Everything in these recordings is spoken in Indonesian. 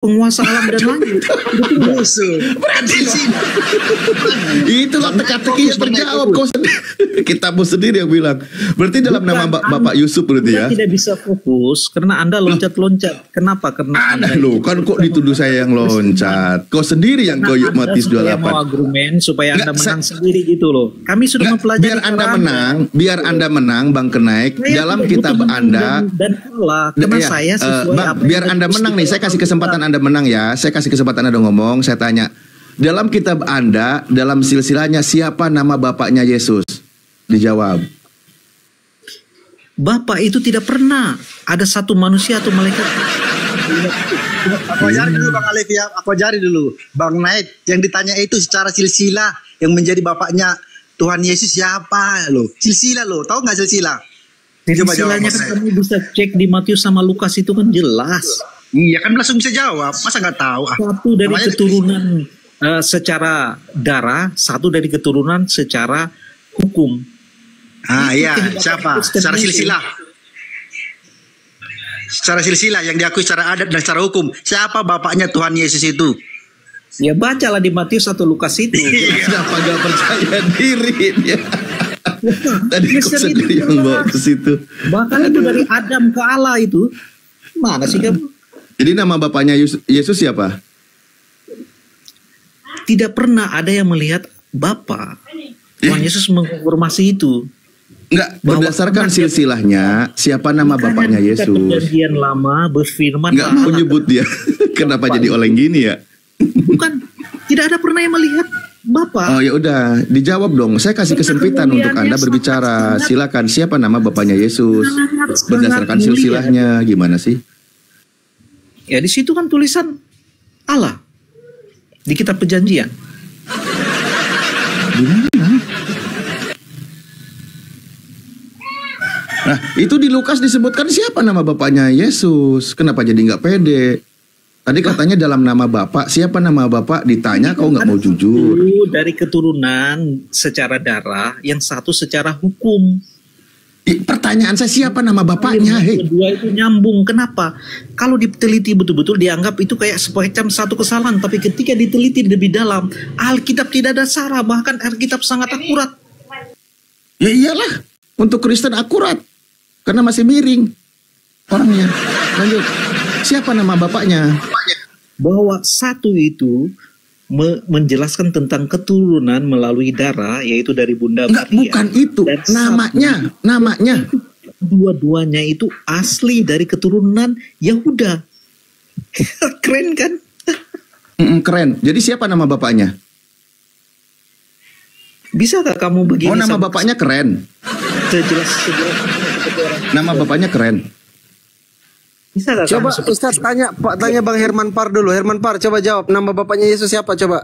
penguasa alam dan langit. Itu musuh. Berarti itulah teka-tekinya terjawab. Kau sendiri, kitabmu sendiri yang bilang. Berarti dalam nama Bapak Yusuf berarti ya? Anda tidak bisa fokus karena Anda loncat-loncat. Kenapa? Karena Anda loh, kan kok dituduh saya yang loncat. Kau sendiri yang kau Matius 28. Mau argumen supaya Anda menang sendiri gitu loh. Kami sudah mempelajari. Biar Anda menang, Bang Kenaik. Dalam kitab Anda dan kalah. Karena saya sesuai Bang, biar Anda menang nih. Saya kasih kesempatan Anda menang ya. Saya kasih kesempatan Anda ngomong. Saya tanya, dalam kitab Anda, dalam silsilahnya siapa nama bapaknya Yesus? Dijawab. Bapak itu tidak pernah ada satu manusia atau malaikat. Aku ajari dulu Bang Alif ya. Aku ajari dulu Bang Naik. Yang ditanya itu secara silsilah yang menjadi bapaknya Tuhan Yesus siapa loh? Silsilah loh. Tahu nggak silsilah? Silsilahnya kan kamu bisa cek di Matius sama Lukas itu kan jelas. Iya kan langsung bisa jawab. Masa nggak tahu? Satu dari keturunan secara darah, satu dari keturunan secara hukum. Iya, siapa? Secara silsilah. Secara silsilah yang diakui secara adat dan secara hukum. Siapa bapaknya Tuhan Yesus itu? Ya bacalah di Matius atau Lukas itu. Kenapa gak percaya diri dia? Tadi kau sendiri yang bawa ke situ. Bahkan itu dari Adam ke Allah itu. Mana sih kamu? Jadi nama bapaknya Yesus siapa? Tidak pernah ada yang melihat Bapa. Tuhan Yesus mengkonfirmasi itu. Enggak, berdasarkan silsilahnya, siapa nama bapaknya Yesus? Perjanjian lama berfirman. Enggak mau nyebut dia. Kenapa jadi oleng gini ya? Bukan, tidak ada pernah yang melihat Bapak. Oh ya udah, dijawab dong. Saya kasih kesempitan untuk Anda berbicara. Silakan, siapa nama bapaknya Yesus? Berdasarkan silsilahnya, gimana sih? Ya di situ kan tulisan Allah di kitab perjanjian. Gimana? Nah, itu di Lukas disebutkan siapa nama bapaknya Yesus. Kenapa jadi nggak pede? Tadi katanya dalam nama bapak. Siapa nama bapak? Ditanya kau nggak mau jujur. Dari keturunan secara darah, yang satu secara hukum. Pertanyaan saya siapa nama bapaknya? Kedua itu nyambung. Kenapa? Kalau diteliti betul-betul dianggap itu kayak semacam satu kesalahan. Tapi ketika diteliti lebih dalam, Alkitab tidak ada salah. Bahkan Alkitab sangat akurat. Ya iyalah, untuk Kristen akurat. Karena masih miring orangnya. Lanjut. Siapa nama bapaknya? Bahwa satu itu menjelaskan tentang keturunan melalui darah, yaitu dari Bunda Maria. Bukan itu. Namanya. Dua-duanya itu asli dari keturunan Yahuda. Keren kan? Keren. Jadi siapa nama bapaknya? Bisakah kamu begini? Oh, nama bapaknya keren. Sejelas. Nama bapaknya keren. Bisa gak coba Ustaz tanya Bang Herman Par dulu. Herman Par coba jawab, nama bapaknya Yesus siapa coba?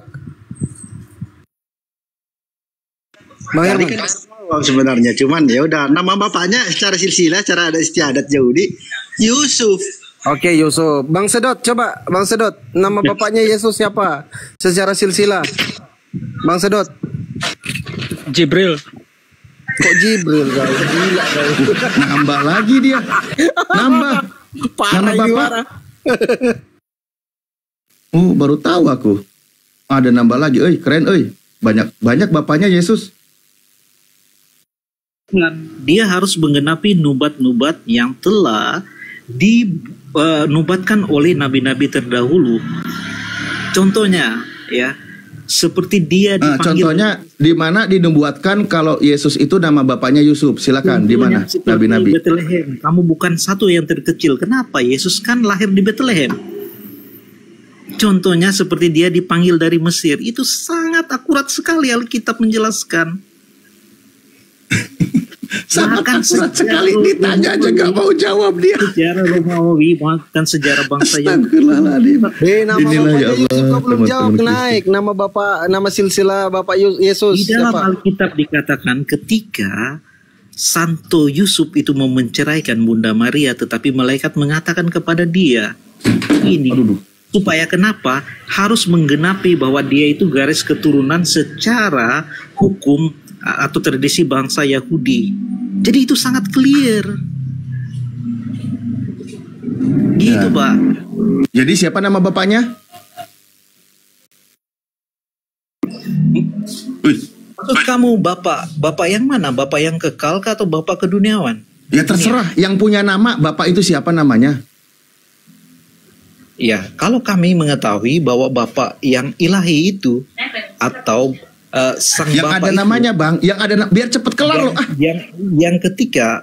Bang Herman. Kan sebenarnya cuman ya udah nama bapaknya secara silsilah, secara adat istiadat Yahudi Yusuf. Oke, Yusuf. Bang Sedot coba, Bang Sedot, nama bapaknya Yesus siapa? Secara silsilah. Bang Sedot. Jibril. Kok Jibril kau? Gila kau. Nambah lagi dia. Nambah. Parah bapak. Oh, baru tahu aku. Ada nambah lagi. Keren Banyak bapaknya Yesus. Dia harus menggenapi nubat-nubat yang telah dinubatkan oleh nabi-nabi terdahulu. Contohnya ya, seperti dia dipanggil. Contohnya di mana dinubuatkan kalau Yesus itu nama bapaknya Yusuf? Silakan, di mana nabi-nabi? Bethlehem. Kamu bukan satu yang terkecil. Kenapa? Yesus kan lahir di Bethlehem. Contohnya seperti dia dipanggil dari Mesir. Itu sangat akurat sekali Alkitab menjelaskan. Sangat akurat sekali. Ditanya aja gak mau jawab dia. Sejarah Romawi, bahkan sejarah bangsa yang nama bapaknya Yusuf kau belum jawab. Naik nama silsilah bapak Yesus. Di dalam siapa? Alkitab dikatakan ketika Santo Yusuf itu mau menceraikan Bunda Maria, tetapi malaikat mengatakan kepada dia ini supaya kenapa harus menggenapi bahwa dia itu garis keturunan secara hukum atau tradisi bangsa Yahudi. Jadi itu sangat clear. Gitu, Ya. Pak. Jadi siapa nama bapaknya? Wih, Maksud kamu bapak yang mana? Bapak yang kekal kah atau bapak keduniawan? ya terserah. Yang punya nama bapak itu siapa namanya? Ya, kalau kami mengetahui bahwa bapak yang ilahi itu atau sang Yang bapak ada itu, namanya bang, yang ada biar cepet kelar loh. Ah. yang ketika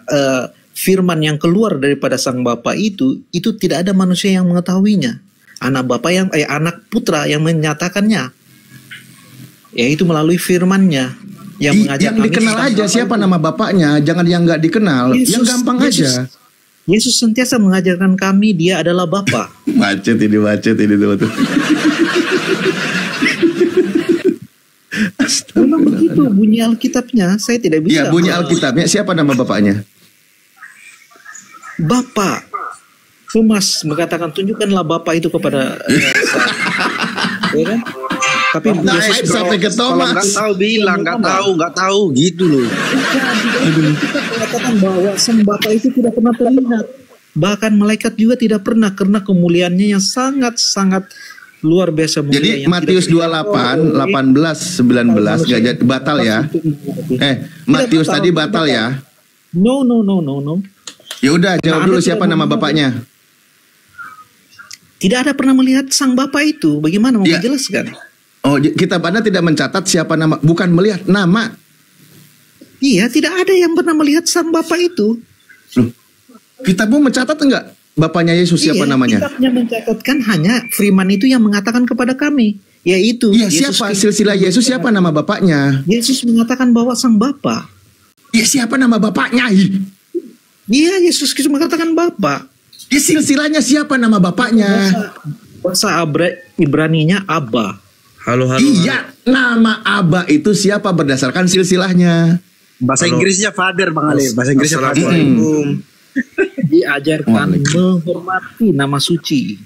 firman yang keluar daripada sang bapak itu tidak ada manusia yang mengetahuinya. Anak bapak anak putra yang menyatakannya, yaitu melalui firman-Nya yang mengajak Yang kami dikenal tentang aja apa siapa itu. nama bapaknya, jangan yang nggak dikenal, yang gampang aja. Yesus sentiasa mengajarkan kami dia adalah Bapa. Macet ini tuh. Memang begitu bunyi Alkitabnya. Saya tidak bisa. Iya, bunyi Alkitabnya siapa nama bapaknya? Bapa. Thomas mengatakan tunjukkanlah Bapa itu kepada saya. Ya kan? Tapi Nah, Yesus sampai ke Kalau nggak Thomas. tahu bilang nggak tahu gitu loh. kita mengatakan bahwa sang Bapa itu tidak pernah terlihat. Bahkan malaikat juga tidak pernah karena kemuliaannya yang sangat-sangat luar biasa mulia. Jadi yang Matius tidak 28, 18, 19 gak jadi batal ya. Matius tadi batal ya. No. Ya udah jawab Nah, dulu Anda siapa tidak nama mau- bapaknya. Tidak ada pernah melihat sang Bapa itu. Bagaimana mau Ya. menjelaskan? Oh, kitab Anda tidak mencatat siapa nama, bukan melihat nama. Iya, tidak ada yang pernah melihat sang Bapa itu. Loh, kitabmu mencatat enggak bapaknya Yesus siapa Iya, namanya? Kitabnya mencatatkan hanya firman itu yang mengatakan kepada kami, yaitu Iya, Yesus siapa Kristus. silsilah Yesus siapa nama bapaknya? Yesus mengatakan bahwa sang Bapa. Ya siapa nama bapaknya? Iya, Yesus Kristus mengatakan Bapa. Ya silsilahnya siapa nama bapaknya? Bahasa Ibraninya Abba. Halo. Iya, nama Abba itu siapa berdasarkan silsilahnya? Bahasa Inggrisnya father Bang Ali. Bahasa Inggrisnya father. Assalamualaikum. Diajarkan menghormati nama suci.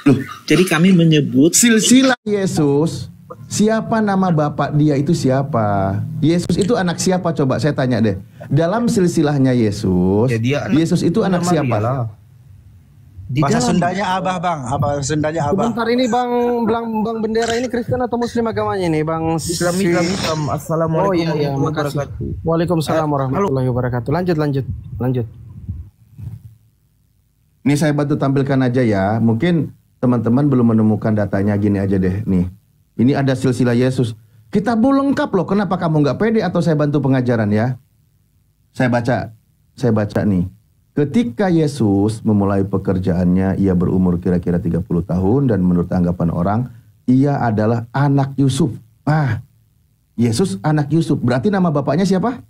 Loh, Jadi kami menyebut silsilah Yesus, siapa nama bapak dia itu siapa? Yesus itu anak siapa coba saya tanya deh. Dalam silsilahnya Yesus, Ya, dia anak Yesus itu anak Maria siapa? lah. di Bahasa dalam Sundanya Abah Bang. Apa Sundanya Abah? Sebentar ini bang Bendera ini Kristen atau Muslim agamanya nih bang? Islam. Assalamualaikum Oh iya, warahmatullahi makasih. wabarakatuh. Waalaikumsalam warahmatullahi wabarakatuh. Lanjut. Ini saya bantu tampilkan aja ya. Mungkin teman-teman belum menemukan datanya, gini aja deh nih. Ini ada silsilah Yesus. Kitabmu lengkap loh. Kenapa kamu nggak pede atau saya bantu pengajaran ya? Saya baca nih. Ketika Yesus memulai pekerjaannya, ia berumur kira-kira 30 tahun dan menurut anggapan orang, ia adalah anak Yusuf. Yesus anak Yusuf. Berarti nama bapaknya siapa?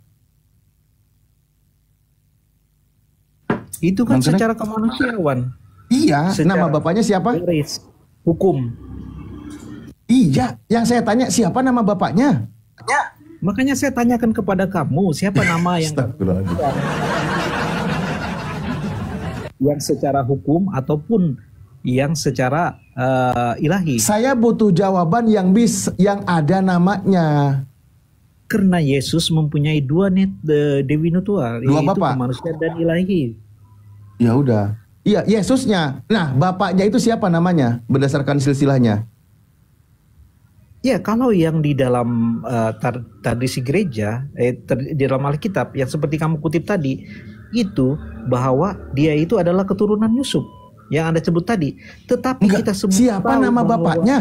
itu kan Bang Kenneth? secara kemanusiaan. Iya, Secara- nama bapaknya siapa? Garis hukum. Iya, yang saya tanya siapa nama bapaknya? Makanya saya tanyakan kepada kamu siapa nama yang secara hukum ataupun yang secara ilahi. Saya butuh jawaban yang ada namanya. Karena Yesus mempunyai dua Dewi Nutua, Dua yaitu bapak. kemanusiaan dan ilahi. Ya udah. Iya, Yesusnya. Nah, bapaknya itu siapa namanya berdasarkan silsilahnya? Ya, kalau yang di dalam tradisi gereja, di dalam Alkitab yang seperti kamu kutip tadi, itu bahwa dia itu adalah keturunan Yusuf yang Anda sebut tadi. Tetapi Enggak, kita semua siapa tahu nama bahwa bapaknya?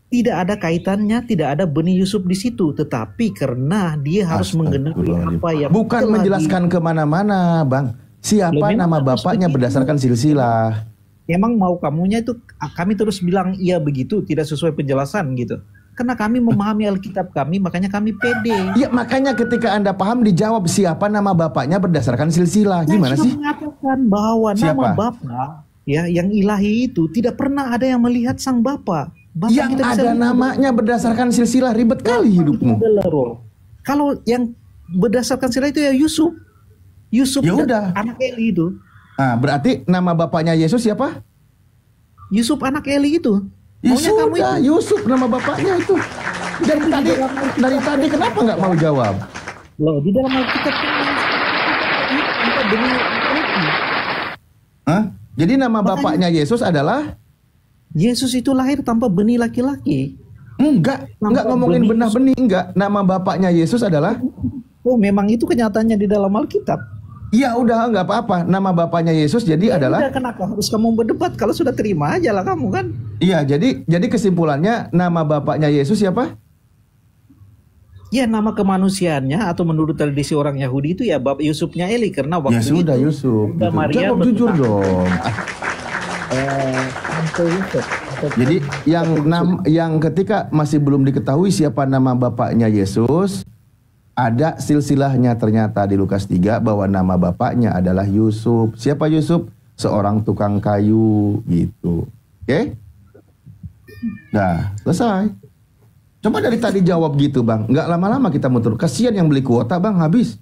tidak ada kaitannya, tidak ada benih Yusuf di situ. Tetapi karena dia harus menggenapi apa yang Bukan telah menjelaskan kemana-mana, Bang. Siapa Loh, memang nama harus bapaknya begitu. berdasarkan silsilah? Emang mau kamunya itu kami terus bilang iya begitu, tidak sesuai penjelasan gitu. Karena kami memahami Alkitab kami, makanya kami pede. Ya makanya ketika Anda paham dijawab siapa nama bapaknya berdasarkan silsilah. Gimana Saya sih? sudah mengatakan bahwa nama Siapa? Bapa ya yang ilahi itu tidak pernah ada yang melihat sang Bapa. Bapa Yang kita bisa ada lihat. namanya berdasarkan silsilah, ribet kali Itu hidupmu. adalah roh. Kalau yang berdasarkan silsilah itu ya Yusuf. Yusuf Ya udah. anak Eli itu. Nah, berarti nama bapaknya Yesus siapa? Yusuf anak Eli itu. Ya Maunya kamu sudah, itu. Yusuf nama bapaknya itu. Dari tadi kenapa nggak mau jawab? Loh, di dalam Alkitab kan ada benih ilahi. Hah? Jadi nama bapaknya Yesus adalah? Yesus itu lahir tanpa benih laki-laki. Enggak ngomongin benih-benih, enggak. Nama bapaknya Yesus adalah? Oh, memang itu kenyataannya di dalam Alkitab. Ya udah, enggak apa-apa. Nama bapaknya Yesus jadi adalah? Udah, kenapa harus kamu berdebat? Kalau sudah terima aja lah kamu kan. Iya, jadi kesimpulannya nama bapaknya Yesus siapa? Ya, nama kemanusiaannya atau menurut tradisi orang Yahudi itu ya Bab Yusufnya Eli, karena waktu Ya sudah, itu Yusuf. Bunda Maria Jawab jujur dong. Santo Yusuf. Jadi yang ketika masih belum diketahui siapa nama bapaknya Yesus, ada silsilahnya ternyata di Lukas 3 bahwa nama bapaknya adalah Yusuf. Siapa Yusuf? Seorang tukang kayu gitu. Oke? Nah, selesai. Coba dari tadi jawab gitu, Bang. Nggak lama-lama kita muter. Kasihan yang beli kuota, Bang, habis.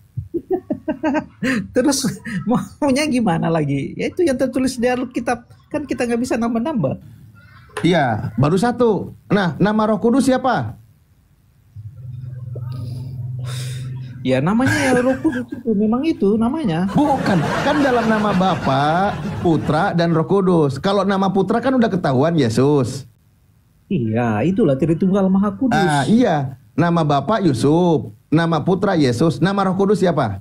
Terus maunya gimana lagi? Ya itu yang tertulis di Alkitab. Kan kita nggak bisa nambah-nambah. Iya, baru satu. Nah, nama Roh Kudus siapa? Ya namanya ya Roh Kudus itu. Memang itu namanya. Bukan, kan dalam nama Bapa, Putra, dan Roh Kudus. Kalau nama Putra kan udah ketahuan Yesus. Iya, itulah Tritunggal Maha Kudus. Ah, iya. Nama Bapa Yusuf, nama Putra Yesus, nama Roh Kudus siapa?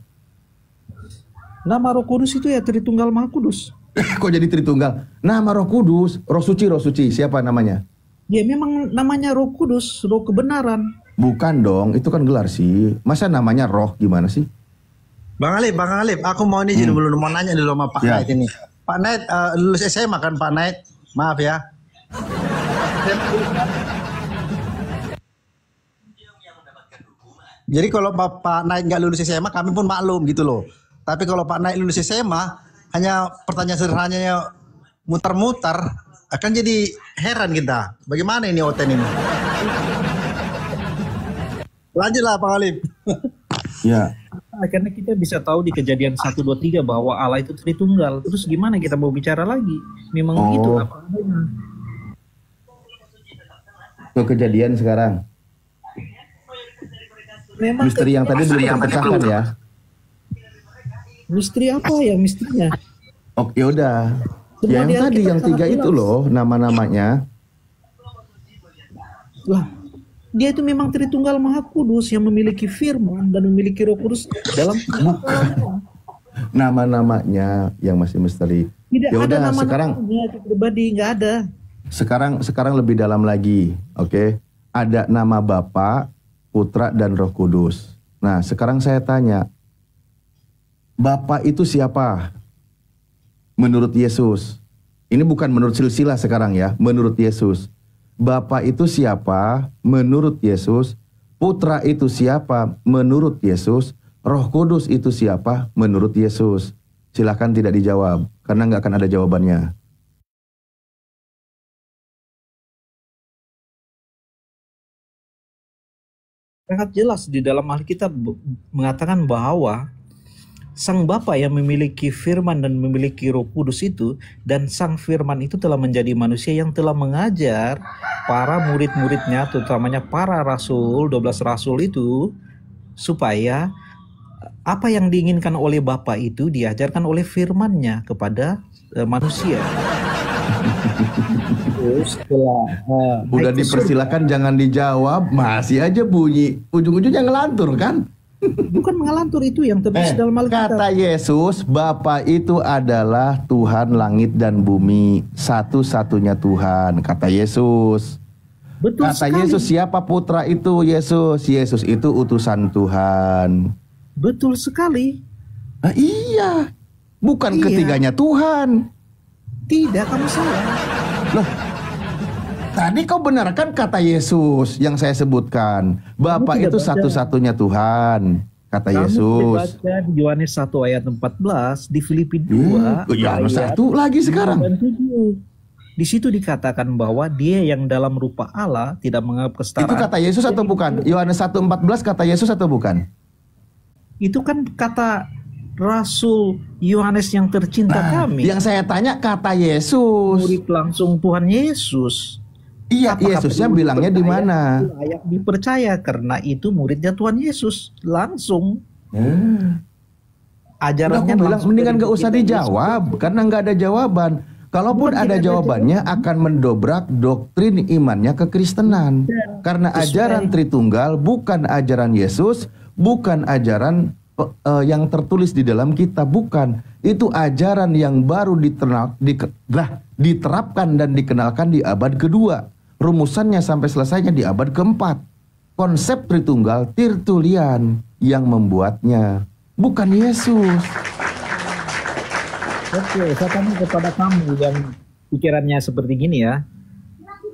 Nama Roh Kudus itu ya Tritunggal Maha Kudus. Kok jadi Tritunggal? Nama Roh Kudus, Roh Suci, siapa namanya? Ya memang namanya Roh Kudus, Roh kebenaran. Bukan dong, itu kan gelar sih. Masa namanya Roh gimana sih? Bang Alif, aku mau izin dulu, mau nanya dulu sama Pak Ya. Naid ini. Pak Naid lulus SMA kan Pak Naid? Maaf ya. Jadi kalau Pak Naid nggak lulus SMA, kami pun maklum gitu loh. Tapi kalau Pak Naid lulus SMA, hanya pertanyaan sederhananya muter-muter, akan jadi heran kita. Bagaimana ini Oten ini? Lanjutlah Pak Alif. Ya. Karena kita bisa tahu di Kejadian 1, 2, 3 bahwa Allah itu Tritunggal. Terus gimana kita mau bicara lagi? Memang begitu apa adanya. Ke Kejadian sekarang. Memang Misteri yang tadi belum terpecahkan ya. misteri apa ya misterinya? Oke, udah. Semua Ya, yang di tadi Alkitab yang 3 sangat itu jelas. loh nama-namanya. Lah, dia itu memang Tritunggal Maha Kudus yang memiliki firman dan memiliki Roh Kudus dalam Nama-namanya yang masih misteri. tidak Ya ada udah, nama sekarang pribadi, nggak ada. Sekarang lebih dalam lagi, oke? Ada nama Bapa, Putra, dan Roh Kudus. Nah, sekarang saya tanya, Bapa itu siapa? Menurut Yesus. Ini bukan menurut silsilah sekarang ya, menurut Yesus. Bapa itu siapa? Menurut Yesus. Putra itu siapa? Menurut Yesus. Roh Kudus itu siapa? Menurut Yesus. Silakan tidak dijawab, karena nggak akan ada jawabannya. Sangat jelas di dalam Alkitab mengatakan bahwa Sang Bapa yang memiliki firman dan memiliki Roh Kudus itu, dan Sang Firman itu telah menjadi manusia yang telah mengajar para murid-muridnya, terutamanya para rasul, 12 rasul itu, supaya apa yang diinginkan oleh Bapa itu diajarkan oleh firman-Nya kepada manusia. Terus setelah Udah naik ke surga, dipersilakan jangan dijawab, masih aja bunyi. Ujung-ujungnya ngelantur kan? bukan mengalantur itu yang tertulis dalam Alkitab. Kata Yesus, Bapa itu adalah Tuhan langit dan bumi, satu-satunya Tuhan. Kata Yesus. Betul Kata sekali. Yesus, siapa putra itu? Yesus. Yesus itu utusan Tuhan. Betul sekali. Nah, iya. Bukan Iya. ketiganya Tuhan. Tidak, kamu salah. Loh, tadi kau benarkan kata Yesus yang saya sebutkan. Bapa tidak itu baca. satu-satunya Tuhan. Kata Kamu Yesus. baca di Yohanes 1 ayat 14, di Filipi 2 Ya, ayat satu lagi sekarang. 7. Di situ dikatakan bahwa dia yang dalam rupa Allah tidak menganggap Itu kesetaraan. kata Yesus atau bukan? Yohanes 1:14 kata Yesus atau bukan? Itu kan kata Rasul Yohanes yang tercinta kami. Yang saya tanya kata Yesus. Murid langsung Tuhan Yesus. Iya, Apakah Yesusnya perlu bilangnya di dipercaya? mana? Layak dipercaya karena itu muridnya Tuhan Yesus langsung. ajarannya Aku bilang langsung mendingan dari gak usah kita. dijawab karena nggak ada jawaban. Kalaupun Bukan ada tidak ada jawabannya akan mendobrak doktrin imannya kekristenan. Karena ajaran Tritunggal bukan ajaran Yesus, bukan ajaran yang tertulis di dalam kitab, bukan. Itu ajaran yang baru diterapkan dan dikenalkan di abad kedua. Rumusannya sampai selesainya di abad keempat. Konsep Tritunggal Tertullian yang membuatnya, bukan Yesus. Oke, saya tanya kepada kamu yang pikirannya seperti gini ya.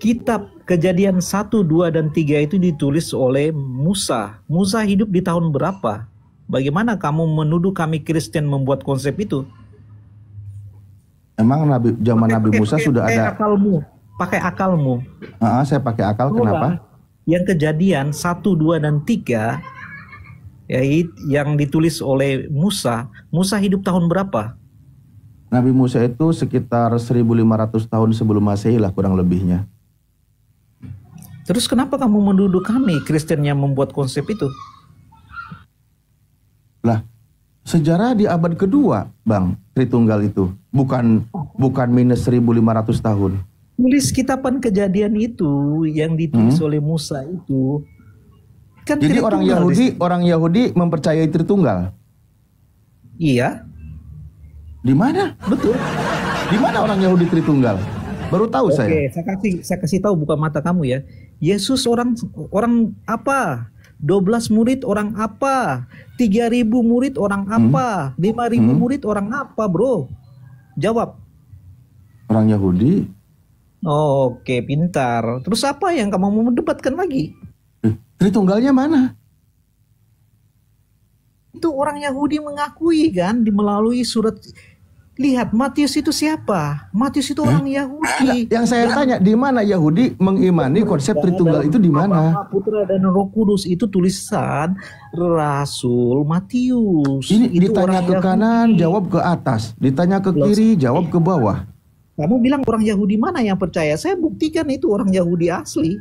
Kitab Kejadian 1, 2, dan 3 itu ditulis oleh Musa. Musa hidup di tahun berapa? Bagaimana kamu menuduh kami Kristen membuat konsep itu? Emang zaman Nabi Musa sudah ada. Pakai akalmu. Saya pakai akal, kenapa? Yang Kejadian 1, 2, dan 3 ya, yang ditulis oleh Musa. Musa hidup tahun berapa? Nabi Musa itu sekitar 1500 tahun sebelum Masehi lah kurang lebihnya. Terus kenapa kamu menuduh kami Kristen yang membuat konsep itu? Lah, sejarah di abad kedua, Bang, Tritunggal itu bukan minus 1500 tahun. Tulis kitaban Kejadian itu yang ditulis oleh Musa itu kan jadi orang Yahudi mempercayai Tritunggal. Iya. Di mana? Betul. Di mana orang Yahudi Tritunggal? Baru tahu saya. Oke, saya kasih tahu buka mata kamu ya. Yesus orang apa? 12 murid orang apa? 3.000 murid orang apa? 5.000 murid orang apa, bro? Jawab. Orang Yahudi. Oke, pintar. Terus apa yang kamu mau mendebatkan lagi? Tritunggalnya mana? Itu orang Yahudi mengakui kan melalui surat. Lihat, Matius itu siapa? Matius itu orang Yahudi. Yang saya tanya, di mana Yahudi mengimani konsep Tritunggal itu di mana? Putra dan Roh Kudus itu tulisan Rasul Matius. Ini itu ditanya ke kanan, jawab ke atas. Ditanya ke kiri, jawab ke bawah. Kamu bilang orang Yahudi mana yang percaya? Saya buktikan itu orang Yahudi asli.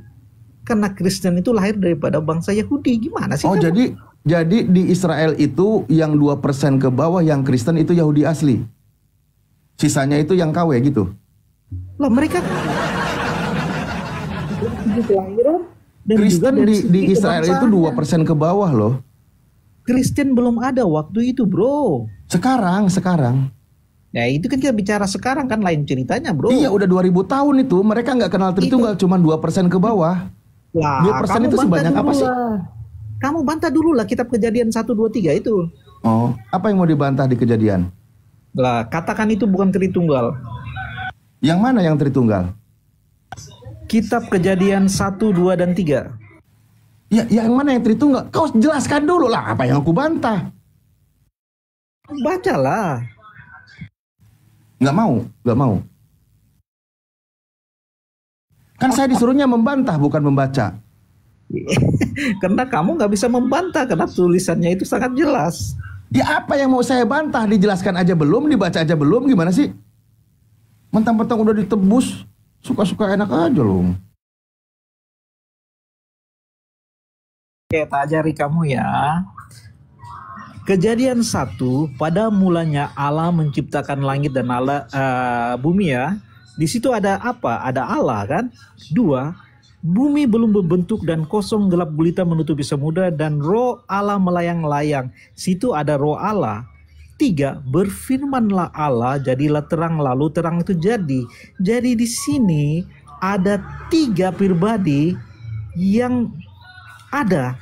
Karena Kristen itu lahir daripada bangsa Yahudi. Gimana sih? Oh, kamu? jadi di Israel itu yang 2% ke bawah yang Kristen itu Yahudi asli. Sisanya itu yang KW gitu. Lah mereka dan Kristen juga di Israel itu 2% ke bawah loh. Kristen belum ada waktu itu, bro. Sekarang. Ya itu kan kita bicara sekarang kan lain ceritanya, bro. Iya, udah 2000 tahun itu. Mereka nggak kenal Tritunggal, cuma 2% ke bawah. Lah, 2% itu sebanyak apa sih? Kamu bantah dulu lah kitab Kejadian 1, 2, 3 itu. Oh, apa yang mau dibantah di Kejadian? Lah, katakan itu bukan Tritunggal. Yang mana yang Tritunggal? Kitab Kejadian 1, 2, dan 3. Ya, yang mana yang Tritunggal? Kau jelaskan dulu lah apa yang aku bantah. Bacalah. Nggak mau. Kan saya disuruhnya membantah, bukan membaca. Karena kamu nggak bisa membantah karena tulisannya itu sangat jelas. Ya apa yang mau saya bantah? Dijelaskan aja belum, dibaca aja belum, gimana sih? Mentang-mentang udah ditebus, suka-suka enak aja loh. Oke, tak ajari kamu ya. Kejadian 1, pada mulanya Allah menciptakan langit dan bumi ya. Di situ ada apa? Ada Allah kan? 2, bumi belum berbentuk dan kosong gelap gulita menutupi samudra dan roh Allah melayang-layang. Situ ada roh Allah. 3, berfirmanlah Allah, jadilah terang, lalu terang itu jadi. Jadi di sini ada 3 pribadi yang ada.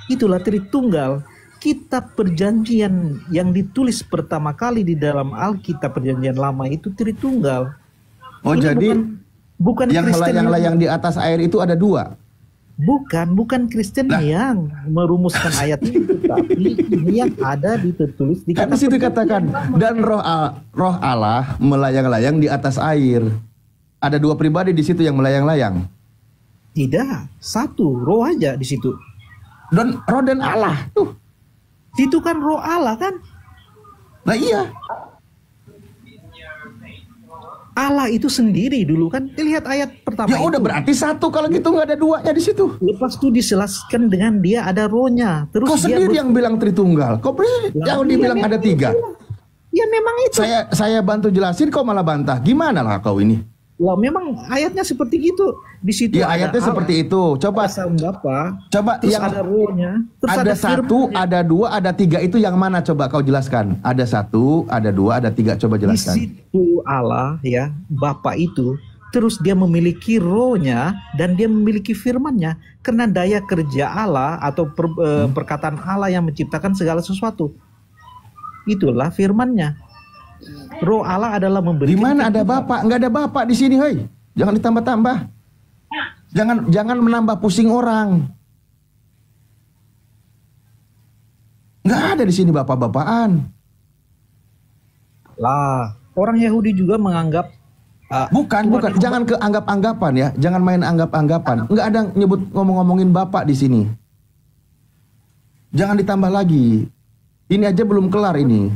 Itulah Tritunggal. Kitab Perjanjian yang ditulis pertama kali di dalam Alkitab Perjanjian Lama itu Tritunggal. Oh, ini jadi bukan yang Kristen melayang-layang di atas air itu ada 2? Bukan Kristen yang merumuskan ayat itu, tapi ini yang ada ditulis di kan di situ katakan dan roh Allah melayang-layang di atas air. Ada 2 pribadi di situ yang melayang-layang. Tidak, 1 roh aja di situ. Dan roh dan Allah tuh. Itu kan roh Allah kan? Nah iya. Allah itu sendiri dulu kan. Lihat ayat pertama Ya udah itu. berarti satu kalau gitu nggak ada duanya di situ. Lepas itu dijelaskan dengan dia ada rohnya. Terus Kau dia sendiri yang bilang Tritunggal. Kau yang dibilang ada 3. Ya memang itu. Saya bantu jelasin kau malah bantah. Gimana lah kau ini? Lah memang ayatnya seperti itu. Di situ Ya ayatnya seperti itu. Coba Coba terus yang ada rohnya. Terus ada 1, ada 2, ada 3 itu yang mana coba kau jelaskan? Ada 1, ada 2, ada 3 coba Di jelaskan. situ Allah ya, Bapa itu, terus dia memiliki rohnya dan dia memiliki firmannya karena daya kerja Allah atau perkataan Allah yang menciptakan segala sesuatu. Itulah firmannya. Roh Allah adalah memberikan. Di mana ada Bapak? Nggak ada Bapak di sini, hei. Jangan ditambah-tambah. Jangan menambah pusing orang. Nggak ada di sini bapak-bapakan. Lah, orang Yahudi juga menganggap Bukan. Jangan ke anggap-anggapan ya. Jangan main anggap-anggapan. Nggak ada nyebut ngomongin Bapak di sini. Jangan ditambah lagi. Ini aja belum kelar ini.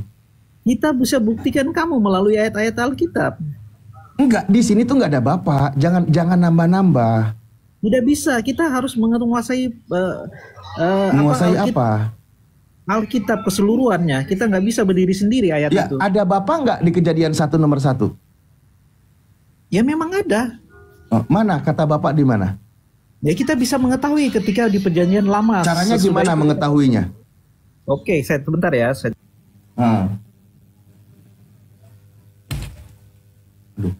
kita bisa buktikan kamu melalui ayat-ayat Alkitab. Enggak, di sini tuh nggak ada Bapak. Jangan nambah-nambah. Tidak bisa, kita harus menguasai Menguasai apa? Alkitab keseluruhannya. Kita nggak bisa berdiri sendiri ayat Ya, itu. ada Bapak nggak di Kejadian 1 nomor 1? Ya memang ada. Oh, mana kata Bapak di mana? Ya kita bisa mengetahui ketika di perjanjian lama. Caranya sesudah gimana itu. mengetahuinya? Oke, saya sebentar ya. Aduh.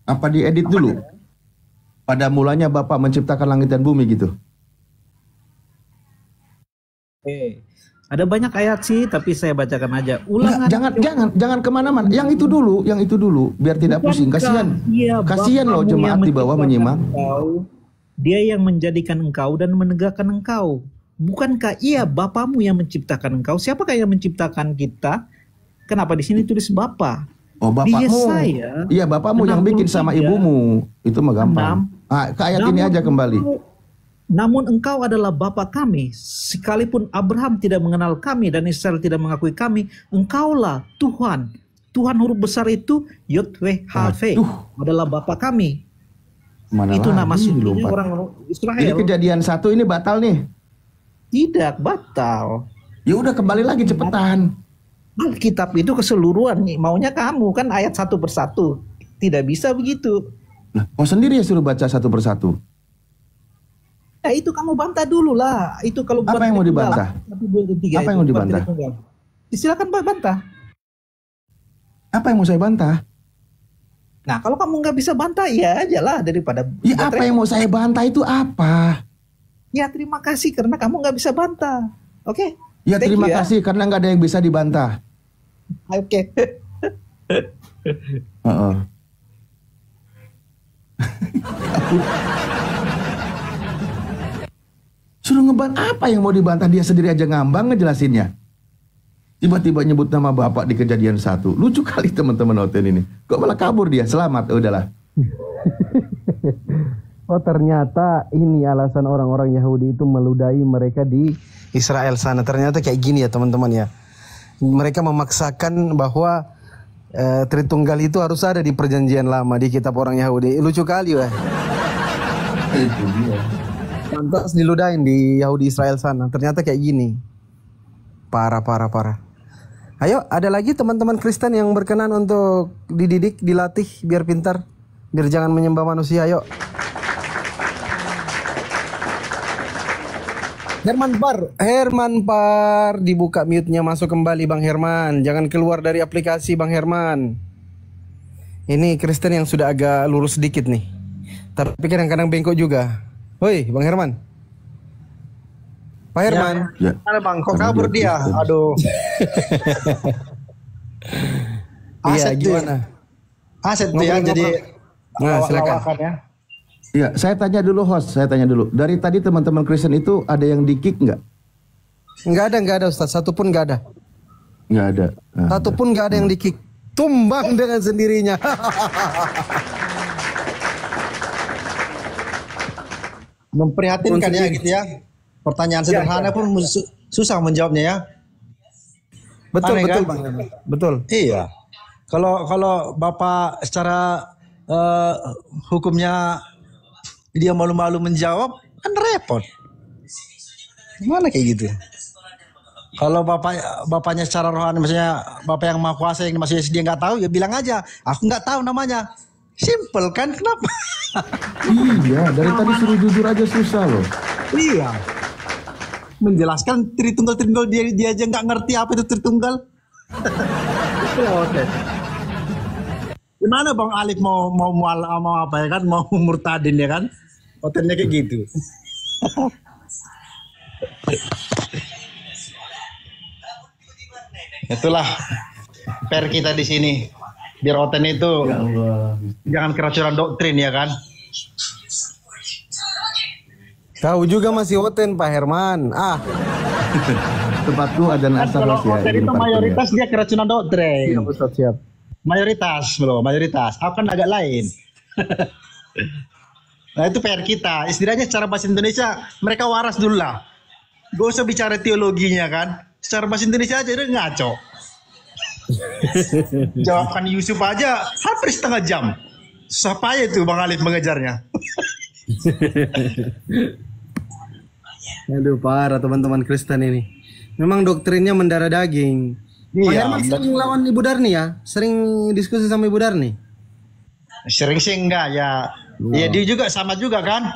Apa diedit dulu? Pada mulanya Bapak menciptakan langit dan bumi gitu. Oke. Ada banyak ayat sih, tapi saya bacakan aja. Enggak, jangan kemana-mana. Yang itu dulu, biar tidak pusing. Kasihan, Iya, kasihan loh Bapamu jemaat yang di bawah menciptakan menyimak. engkau. Dia yang menjadikan engkau dan menegakkan engkau. Bukankah ia Bapamu yang menciptakan engkau? Siapakah yang menciptakan kita? Kenapa di sini tulis Bapa? Oh, Di bapakmu. Yesaya Iya, bapakmu yang bikin sama 63, ibumu. Itu mah gampang. Ke ayat ini aja kembali. Namun engkau adalah Bapa kami, sekalipun Abraham tidak mengenal kami dan Israel tidak mengakui kami, engkaulah Tuhan. Tuhan huruf besar itu Yod-Weh-Ha-Ve adalah Bapa kami. Mana Itu lagi nama sukunya lompat. orang Israel. Jadi Kejadian 1 ini batal nih. Tidak batal. Ya udah kembali lagi cepetan. Alkitab itu keseluruhan nih. Maunya kamu kan ayat satu persatu. Tidak bisa begitu. Nah, kau sendiri ya suruh baca satu persatu. Ya itu kamu bantah dulu lah. Itu kalau Apa yang mau dibantah? Apa yang mau dibantah? Silakan bantah. Apa yang mau saya bantah? Nah kalau kamu nggak bisa bantah ya aja lah daripada. Ya apa yang mau saya bantah itu apa? Ya terima kasih karena kamu nggak bisa bantah. Oke? Ya Thank terima you, kasih karena nggak ada yang bisa dibantah. Oke. Heeh. Suruh ngebantah apa yang mau dibantah, dia sendiri aja ngambang ngejelasinnya. Tiba-tiba nyebut nama Bapak di Kejadian 1. Lucu kali teman-teman hotel ini. Kok malah kabur dia? Selamat, udahlah. Oh ternyata ini alasan orang-orang Yahudi itu meludahi mereka di Israel sana. Ternyata kayak gini ya teman-teman ya. Mereka memaksakan bahwa Tritunggal itu harus ada di perjanjian lama di kitab orang Yahudi. Lucu kali ya. Itu dia. Lantas diludahin di Yahudi Israel sana. Ternyata kayak gini. Parah. Ayo, ada lagi teman-teman Kristen yang berkenan untuk dididik, dilatih biar pintar, biar jangan menyembah manusia. Ayo. Herman Par, dibuka mute-nya, masuk kembali Bang Herman. Jangan keluar dari aplikasi Bang Herman. Ini Kristen yang sudah agak lurus sedikit nih. Tapi kadang-kadang bengkok juga. Woi, Bang Herman. Pak Herman. Ya. Mana bang? Kok Karena kabur dia? Kristen. Aduh. Iya, Aset tuh ya. gimana? Aset tuh ya. Jadi Nah, silakan. lawakan ya. Iya, saya tanya dulu host, Dari tadi teman-teman Kristen itu ada yang di-kick nggak? Enggak ada Ustaz, satu pun enggak ada. Nggak ada. Nah, Satu pun enggak ada yang di-kick. Tumbang dengan sendirinya. Memprihatinkan ya gitu ya. Pertanyaan sederhana pun susah menjawabnya ya. Betul, Aneh, betul kan? Bang Herman. Betul. Iya. Kalau Bapak secara hukumnya dia malu-malu menjawab, kan repot. Gimana kayak gitu? Kalau bapaknya secara rohani, maksudnya bapak yang maha kuasa yang masih dia nggak tahu, ya bilang aja, aku nggak tahu namanya. Simple kan? Kenapa? Iya, dari tadi suruh jujur aja susah loh. Iya. Menjelaskan Tritunggal dia aja nggak ngerti apa itu Tritunggal. Itu oke. Gimana Bang Alif mau apa ya kan? Mau murtadin ya kan? Otennya kayak gitu. Itulah per kita di sini. Biar Oten itu jangan keracunan doktrin ya kan. Tahu juga masih Oten Pak Herman. Tempatku ada asal Kalau ya. Oten itu mayoritas dia keracunan doktrin. Siap, Ustaz, siap. Mayoritas. Aku kan agak lain. Nah itu PR kita. Istilahnya secara bahasa Indonesia mereka waras dulu lah. Gak usah bicara teologinya kan. Secara bahasa Indonesia aja udah ngaco. Jawabkan Yusuf aja hampir setengah jam. Susah payah tuh Bang Alif mengejarnya. Aduh parah teman-teman Kristen ini. Memang doktrinnya mendarah daging. Pak Herman sering lawan Ibu Darni ya? Sering diskusi sama Ibu Darni? Sering sih enggak ya. Ya dia juga sama juga kan.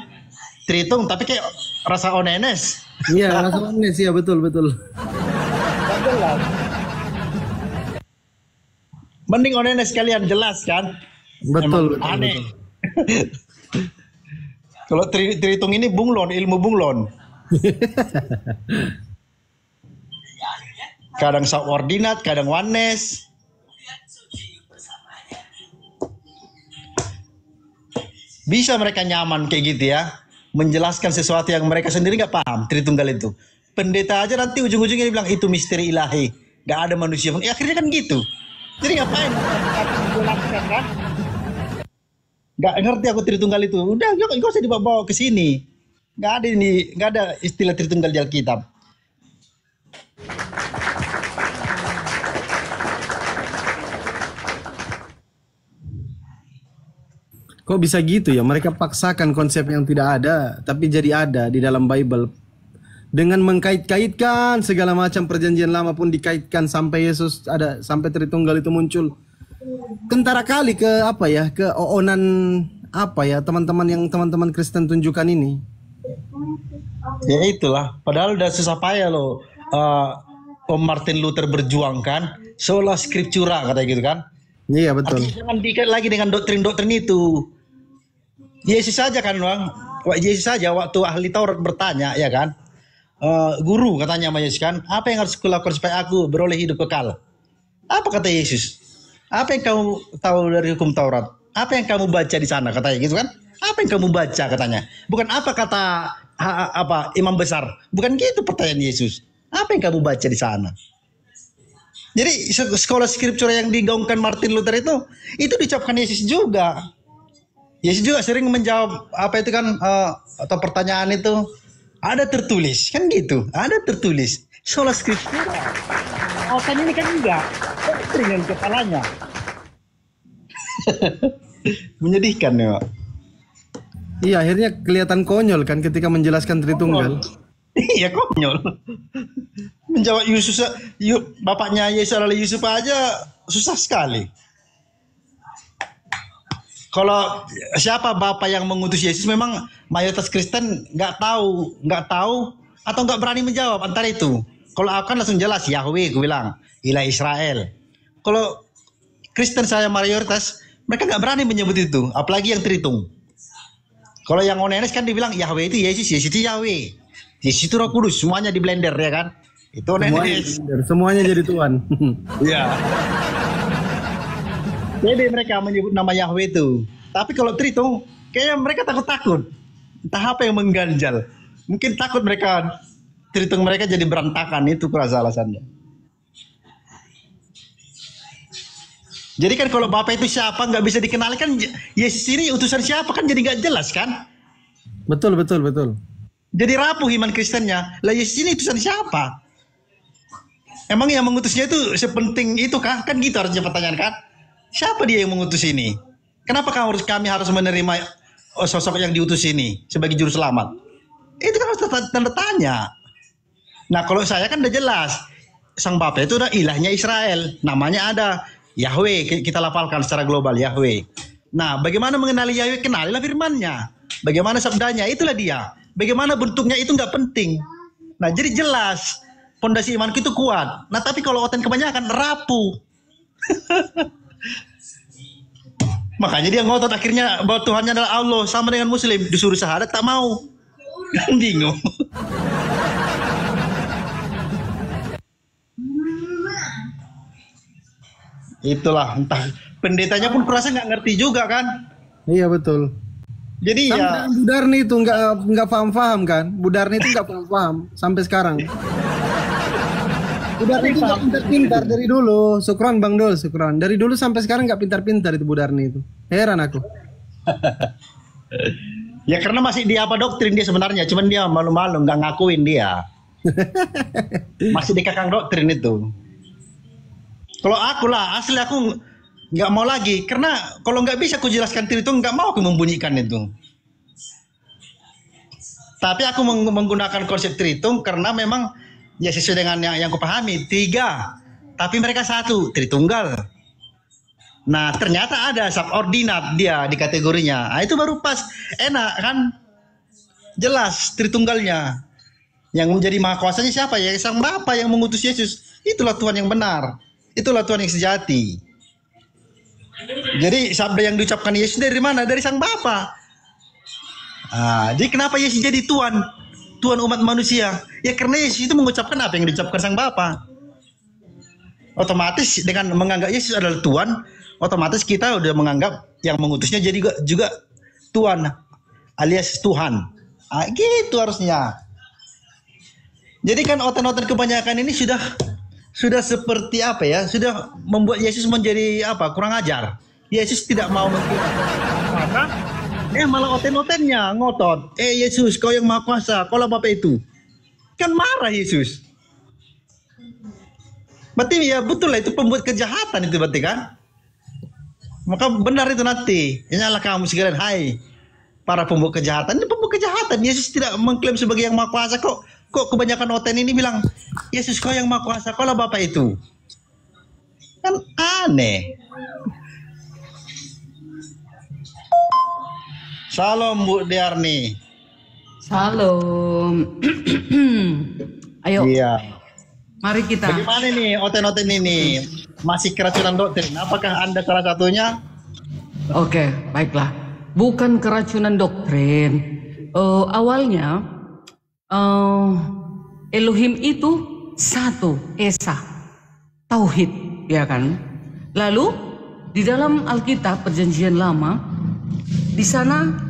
Tritung tapi kayak rasa onenes. Iya rasa ones ya betul. Mending onenes sekalian jelas kan. Betul. Aneh. Kalau Tritung ini bunglon, ilmu bunglon. Kadang subordinat, kadang oneness. Bisa mereka nyaman kayak gitu ya, menjelaskan sesuatu yang mereka sendiri nggak paham. Tritunggal itu pendeta aja nanti ujung-ujungnya bilang itu misteri ilahi, nggak ada manusia. Ya, akhirnya kan gitu. Jadi ngapain menjelaskan kan? Nggak ngerti aku Tritunggal itu. Udah, gak usah dibawa ke sini. Nggak ada istilah Tritunggal di Alkitab. Kok bisa gitu ya? Mereka paksakan konsep yang tidak ada, tapi jadi ada di dalam Bible. Dengan mengkait-kaitkan segala macam perjanjian lama pun dikaitkan sampai Yesus ada, sampai Tritunggal itu muncul. Kentara kali ke apa ya? Ke oonan apa ya teman-teman Kristen tunjukkan ini. Ya itulah. Padahal udah susah payah loh. Om Martin Luther berjuang kan. Sola scriptura katanya gitu kan. Iya betul. Artinya jangan dikait lagi dengan doktrin-doktrin itu. Yesus saja kan Bang. Yesus saja waktu ahli Taurat bertanya ya kan. Guru katanya sama Yesus kan. Apa yang harus kulakukan supaya aku beroleh hidup kekal? Apa kata Yesus? Apa yang kamu tahu dari hukum Taurat? Apa yang kamu baca di sana katanya gitu kan? Apa yang kamu baca katanya? Bukan apa kata imam besar. Bukan gitu pertanyaan Yesus. Apa yang kamu baca di sana? Jadi sekolah skriptura yang digaungkan Martin Luther itu diucapkan Yesus juga. Yesus juga sering menjawab apa itu kan atau pertanyaan itu ada tertulis kan gitu. Ada tertulis. Sekolah skriptura. Oh kan ini kan enggak. Dengan kepalanya. Menyedihkan ya. Iya akhirnya kelihatan konyol kan ketika menjelaskan Tritunggal. Iya konyol. Menjawab Yusuf, bapaknya Yesus adalah Yusuf aja susah sekali. Kalau siapa bapak yang mengutus Yesus memang mayoritas Kristen nggak tahu atau nggak berani menjawab antara itu. Kalau aku kan langsung jelas Yahweh, gue bilang ilah Israel. Kalau Kristen saya mayoritas mereka nggak berani menyebut itu, apalagi yang Tritung. Kalau yang onenes kan dibilang Yahweh itu Yesus, Yesus itu Yahweh, Yesus itu Roh Kudus, semuanya di blender ya kan? Itu onenes. Semuanya jadi Tuhan. Iya. Jadi mereka menyebut nama Yahweh itu. Tapi kalau Tritung, kayaknya mereka takut-takut. Entah apa yang mengganjal. Mungkin takut mereka Tritung mereka jadi berantakan, itu kurasa alasannya. Jadi kan kalau Bapak itu siapa nggak bisa dikenalkan, Yesus ini utusan siapa kan jadi nggak jelas kan? Betul, betul, betul. Jadi rapuh iman Kristennya. Lah Yesus ini utusan siapa? Emang yang mengutusnya itu sepenting itu kah? Kan gitu harusnya pertanyaan kan? Siapa dia yang mengutus ini? Kenapa kami harus menerima sosok yang diutus ini sebagai juru selamat? Itu kan harus tanda tanya. Nah kalau saya kan udah jelas. Sang Bapa itu udah ilahnya Israel. Namanya ada Yahweh. Kita lafalkan secara global Yahweh. Nah bagaimana mengenali Yahweh? Kenalilah firman-Nya. Bagaimana sabdanya? Itulah dia. Bagaimana bentuknya itu nggak penting. Nah jadi jelas. Pondasi imanku itu kuat. Nah tapi kalau oten kebanyakan rapuh. Makanya dia ngotot akhirnya bahwa Tuhannya adalah Allah. Sama dengan Muslim. Disuruh syahadat tak mau. Kan bingung. Itulah entah pendetanya pun kurasa nggak ngerti juga kan? Iya betul. Jadi Sampai ya Budarni itu nggak paham kan? Budarni itu nggak paham sampai sekarang. Budarni itu nggak pintar-pintar dari dulu. Syukron Bang Dul, syukron. Dari dulu sampai sekarang nggak pintar-pintar itu Budarni itu. Heran aku. ya karena masih dia apa doktrin dia sebenarnya, cuman dia malu-malu nggak ngakuin dia. Masih dikekang doktrin itu. Kalau aku lah, asli aku nggak mau lagi. Karena kalau nggak bisa aku jelaskan Tritung, nggak mau aku membunyikan itu. Tapi aku menggunakan konsep Tritung karena memang ya sesuai dengan yang aku pahami. 3, tapi mereka 1, Tritunggal. Nah ternyata ada subordinat dia di kategorinya. Nah, itu baru pas, enak kan? Jelas Tritunggalnya. Yang menjadi maha kuasanya siapa? Ya Sang Bapa yang mengutus Yesus. Itulah Tuhan yang benar. Itulah Tuhan yang sejati. Jadi sabda yang diucapkan Yesus dari mana? Dari Sang Bapa. Jadi kenapa Yesus jadi Tuhan? Tuhan umat manusia. Ya karena Yesus itu mengucapkan apa yang diucapkan Sang Bapa. Otomatis dengan menganggap Yesus adalah Tuhan, otomatis kita udah menganggap yang mengutusnya jadi juga Tuhan alias Tuhan. Gitu harusnya. Jadi kan oten-oten kebanyakan ini sudah seperti apa ya? Sudah membuat Yesus menjadi apa? Kurang ajar. Yesus tidak mau maka malah oten-otennya ngotot. Yesus, kau yang maha kuasa, kau lah Bapa itu. Kan marah Yesus. Berarti ya betul lah itu pembuat kejahatan itu berarti kan? Maka benar itu nanti. Ingatlah kamu sekalian, hai para pembuat kejahatan. Ini pembuat kejahatan. Yesus tidak mengklaim sebagai yang maha kuasa kok. Kok kebanyakan oten ini bilang, Yesus kau yang maha kuasa, kau lah Bapa itu. Kan aneh. Salam Bu Diarni. Salam. Ayo. Iya. Mari kita. Bagaimana nih oten-oten ini? Masih keracunan doktrin? Apakah Anda salah satunya? Oke, baiklah. Bukan keracunan doktrin. Awalnya Elohim itu satu, Esa, Tauhid, ya kan? Lalu di dalam Alkitab Perjanjian Lama, di sana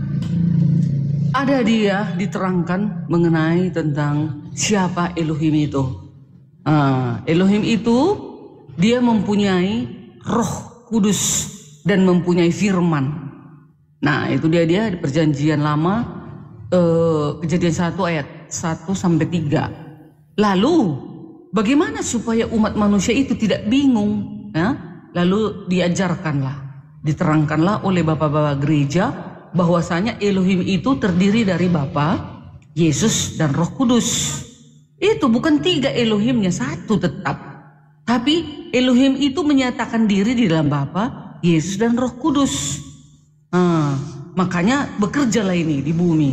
ada dia diterangkan mengenai tentang siapa Elohim itu. Elohim itu dia mempunyai Roh Kudus dan mempunyai firman. Nah, itu dia di Perjanjian Lama, Kejadian 1 ayat 1-3. Lalu bagaimana supaya umat manusia itu tidak bingung? Ya? Lalu diajarkanlah, diterangkanlah oleh bapak-bapak gereja bahwasanya Elohim itu terdiri dari Bapa, Yesus dan Roh Kudus. Itu bukan 3 Elohimnya, 1 tetap. Tapi Elohim itu menyatakan diri di dalam Bapa, Yesus dan Roh Kudus. Makanya bekerjalah ini di bumi.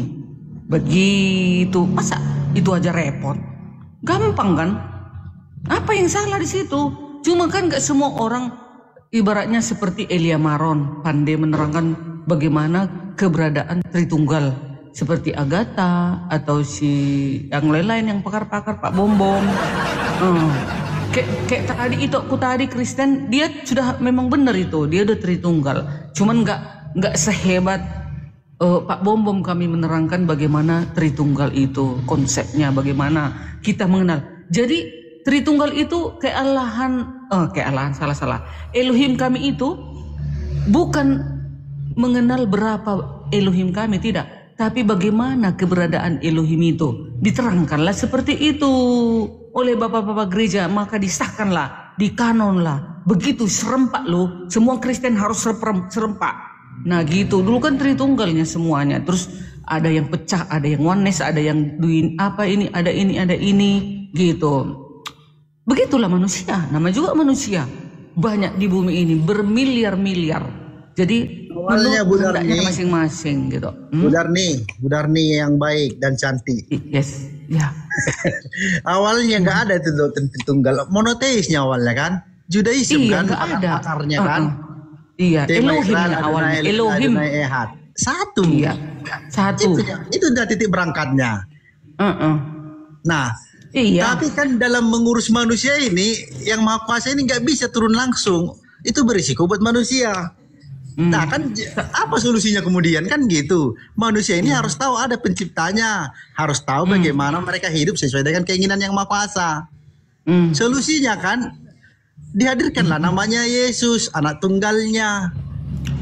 Begitu. Masa itu aja repot? Gampang kan? Apa yang salah di situ? Cuma kan gak semua orang ibaratnya seperti Elia Maron pandai menerangkan bagaimana keberadaan Tritunggal, seperti Agatha atau si yang lain-lain yang pakar-pakar Pak Bom-Bom. Kayak tadi itu aku tadi Kristen, dia sudah memang benar itu, dia udah Tritunggal. Cuman nggak sehebat Pak Bom-Bom kami menerangkan bagaimana Tritunggal itu konsepnya, bagaimana kita mengenal. Jadi Tritunggal itu kealahan salah. Elohim kami itu bukan mengenal berapa Elohim kami, tidak. Tapi bagaimana keberadaan Elohim itu? Diterangkanlah seperti itu oleh bapak-bapak gereja, maka disahkanlah, dikanonlah. Begitu serempak loh, semua Kristen harus serempak. Nah gitu, dulu kan Tritunggalnya semuanya. Terus ada yang pecah, ada yang oneness, ada yang duin apa ini, ada ini gitu. Begitulah manusia, nama juga manusia. Banyak di bumi ini, bermiliar-miliar. Jadi awalnya Bu Darni masing-masing gitu. Bu Darni yang baik dan cantik. Yes, ya. Awalnya nggak ada itu Tritunggal, monoteisnya awalnya kan, Judaism Iya, kan, nggak ada. akarnya kan. Iya, Elohimnya awalnya, Elohim. Ehad. Satu. Iya, satu. Itu udah titik berangkatnya. Nah, iya. tapi kan dalam mengurus manusia ini, yang Maha Kuasa ini nggak bisa turun langsung. Itu berisiko buat manusia. Nah kan apa solusinya kemudian kan gitu. Manusia ini harus tahu ada penciptanya, harus tahu bagaimana mereka hidup sesuai dengan keinginan yang Maha Kuasa. Solusinya kan dihadirkanlah namanya Yesus, anak tunggalnya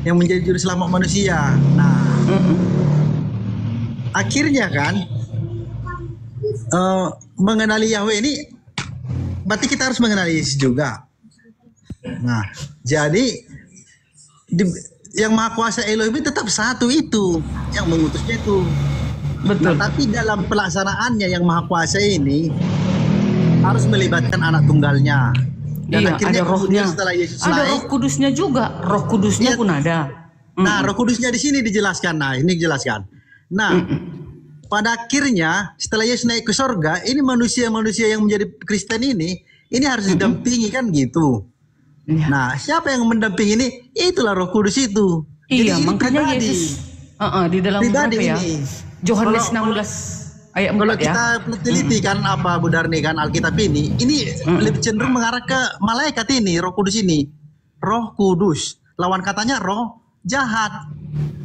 yang menjadi juru selamat manusia. Nah, akhirnya kan mengenali Yahweh ini berarti kita harus mengenali Yesus juga. Nah, jadi yang Maha Kuasa Elohim tetap satu itu, yang mengutusnya itu. Betul. Nah, tapi dalam pelaksanaannya yang Maha Kuasa ini harus melibatkan anak tunggalnya. Dan iya, akhirnya ada rohnya. Setelah Yesus ada naik, Roh Kudusnya juga. Roh Kudusnya pun ada. Nah, Roh Kudusnya di sini dijelaskan. Nah, ini dijelaskan. Nah, pada akhirnya setelah Yesus naik ke sorga, ini manusia-manusia yang menjadi Kristen ini harus didampingi kan gitu. Nah, siapa yang mendampingi ini? Itulah Roh Kudus itu. Iya, jadi makanya pribadi. Yesus di dalam Pribadi berapa ya? ini. Yohanes Kalau- 16 ayat 4 Kalau ya. kita teliti kan apa Bu Darni kan Alkitab ini lebih cenderung mengarah ke malaikat ini, Roh Kudus ini. Roh Kudus. Lawan katanya roh jahat.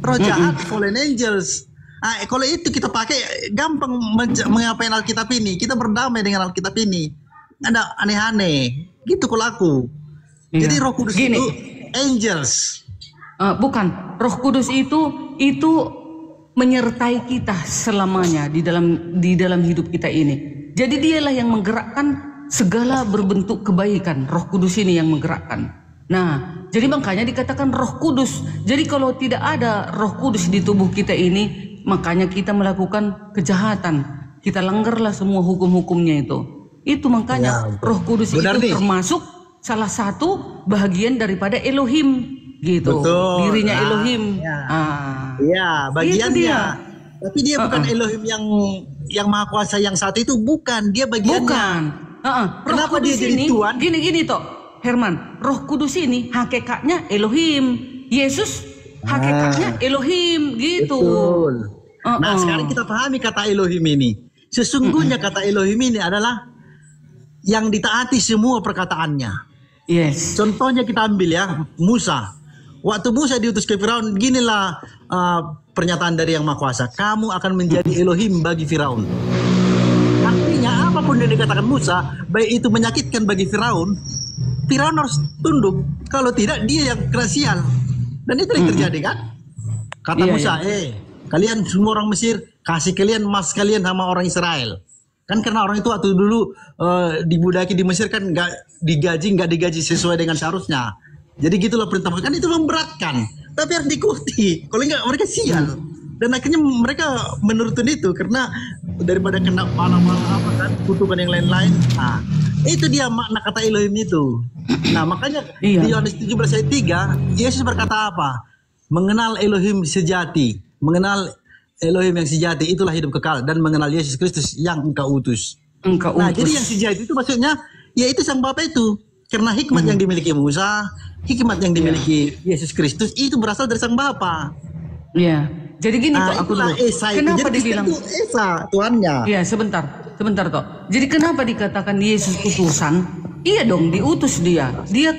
Roh jahat, fallen angels. Nah, kalau itu kita pakai gampang mengapain Alkitab ini. Kita berdamai dengan Alkitab ini. Ada aneh-aneh. Gitu kalau aku. Iya. Jadi Roh Kudus Gini. itu angels. Bukan, Roh Kudus itu menyertai kita selamanya di dalam hidup kita ini. Jadi dialah yang menggerakkan segala berbentuk kebaikan. Roh Kudus ini yang menggerakkan. Nah, jadi makanya dikatakan Roh Kudus. Jadi kalau tidak ada Roh Kudus di tubuh kita ini, makanya kita melakukan kejahatan. Kita langgarlah semua hukum-hukumnya itu. Itu makanya Ya, Roh Kudus Benar itu nih. termasuk salah satu bagian daripada Elohim gitu. Betul. Dirinya Nah, Elohim. ya. Ah. Iya, bagiannya. dia. Tapi dia bukan Elohim yang Maha Kuasa yang satu itu, bukan. Dia bagiannya. Bukan. Roh Kenapa dia Kudus jadi ini Tuhan? gini toh, Herman. Roh Kudus ini hakikatnya Elohim. Yesus hakikatnya Elohim gitu. Betul. Nah, sekarang kita pahami kata Elohim ini. Sesungguhnya kata Elohim ini adalah yang ditaati semua perkataannya. Yes. Contohnya kita ambil ya, Musa. Waktu Musa diutus ke Firaun, ginilah pernyataan dari Yang Maha Kuasa. Kamu akan menjadi Elohim bagi Firaun. Artinya apapun yang dikatakan Musa, baik itu menyakitkan bagi Firaun, Firaun harus tunduk. Kalau tidak, dia yang kerasial. Dan itu yang terjadi kan? Kata Iya, Musa, kalian semua orang Mesir, kasih kalian emas kalian sama orang Israel. Kan karena orang itu waktu dulu dibudaki di Mesir kan nggak digaji sesuai dengan seharusnya. Jadi gitulah perintah kan itu memberatkan, tapi harus diikuti. Kalau enggak mereka sial. Dan akhirnya mereka menurutin itu karena daripada kena panah-panah apa kan, kutukan yang lain-lain. Nah, itu dia makna kata Elohim itu. Nah, makanya Iya. di Yohanes 17 ayat 3, Yesus berkata apa? Mengenal Elohim sejati, mengenal Elohim yang sejati itulah hidup kekal, dan mengenal Yesus Kristus yang engkau utus. Engkau Nah, utus. jadi yang sejati itu maksudnya yaitu sang Bapa itu. Karena hikmat yang dimiliki Musa, hikmat yang dimiliki Yesus Kristus itu berasal dari sang Bapa. Iya. Jadi gini toh, aku itulah dulu. Esa itu. Kenapa Jadi dibilang? itu Esa Tuhannya. Iya, sebentar toh. Jadi kenapa dikatakan Yesus utusan? Iya dong, diutus dia. Dia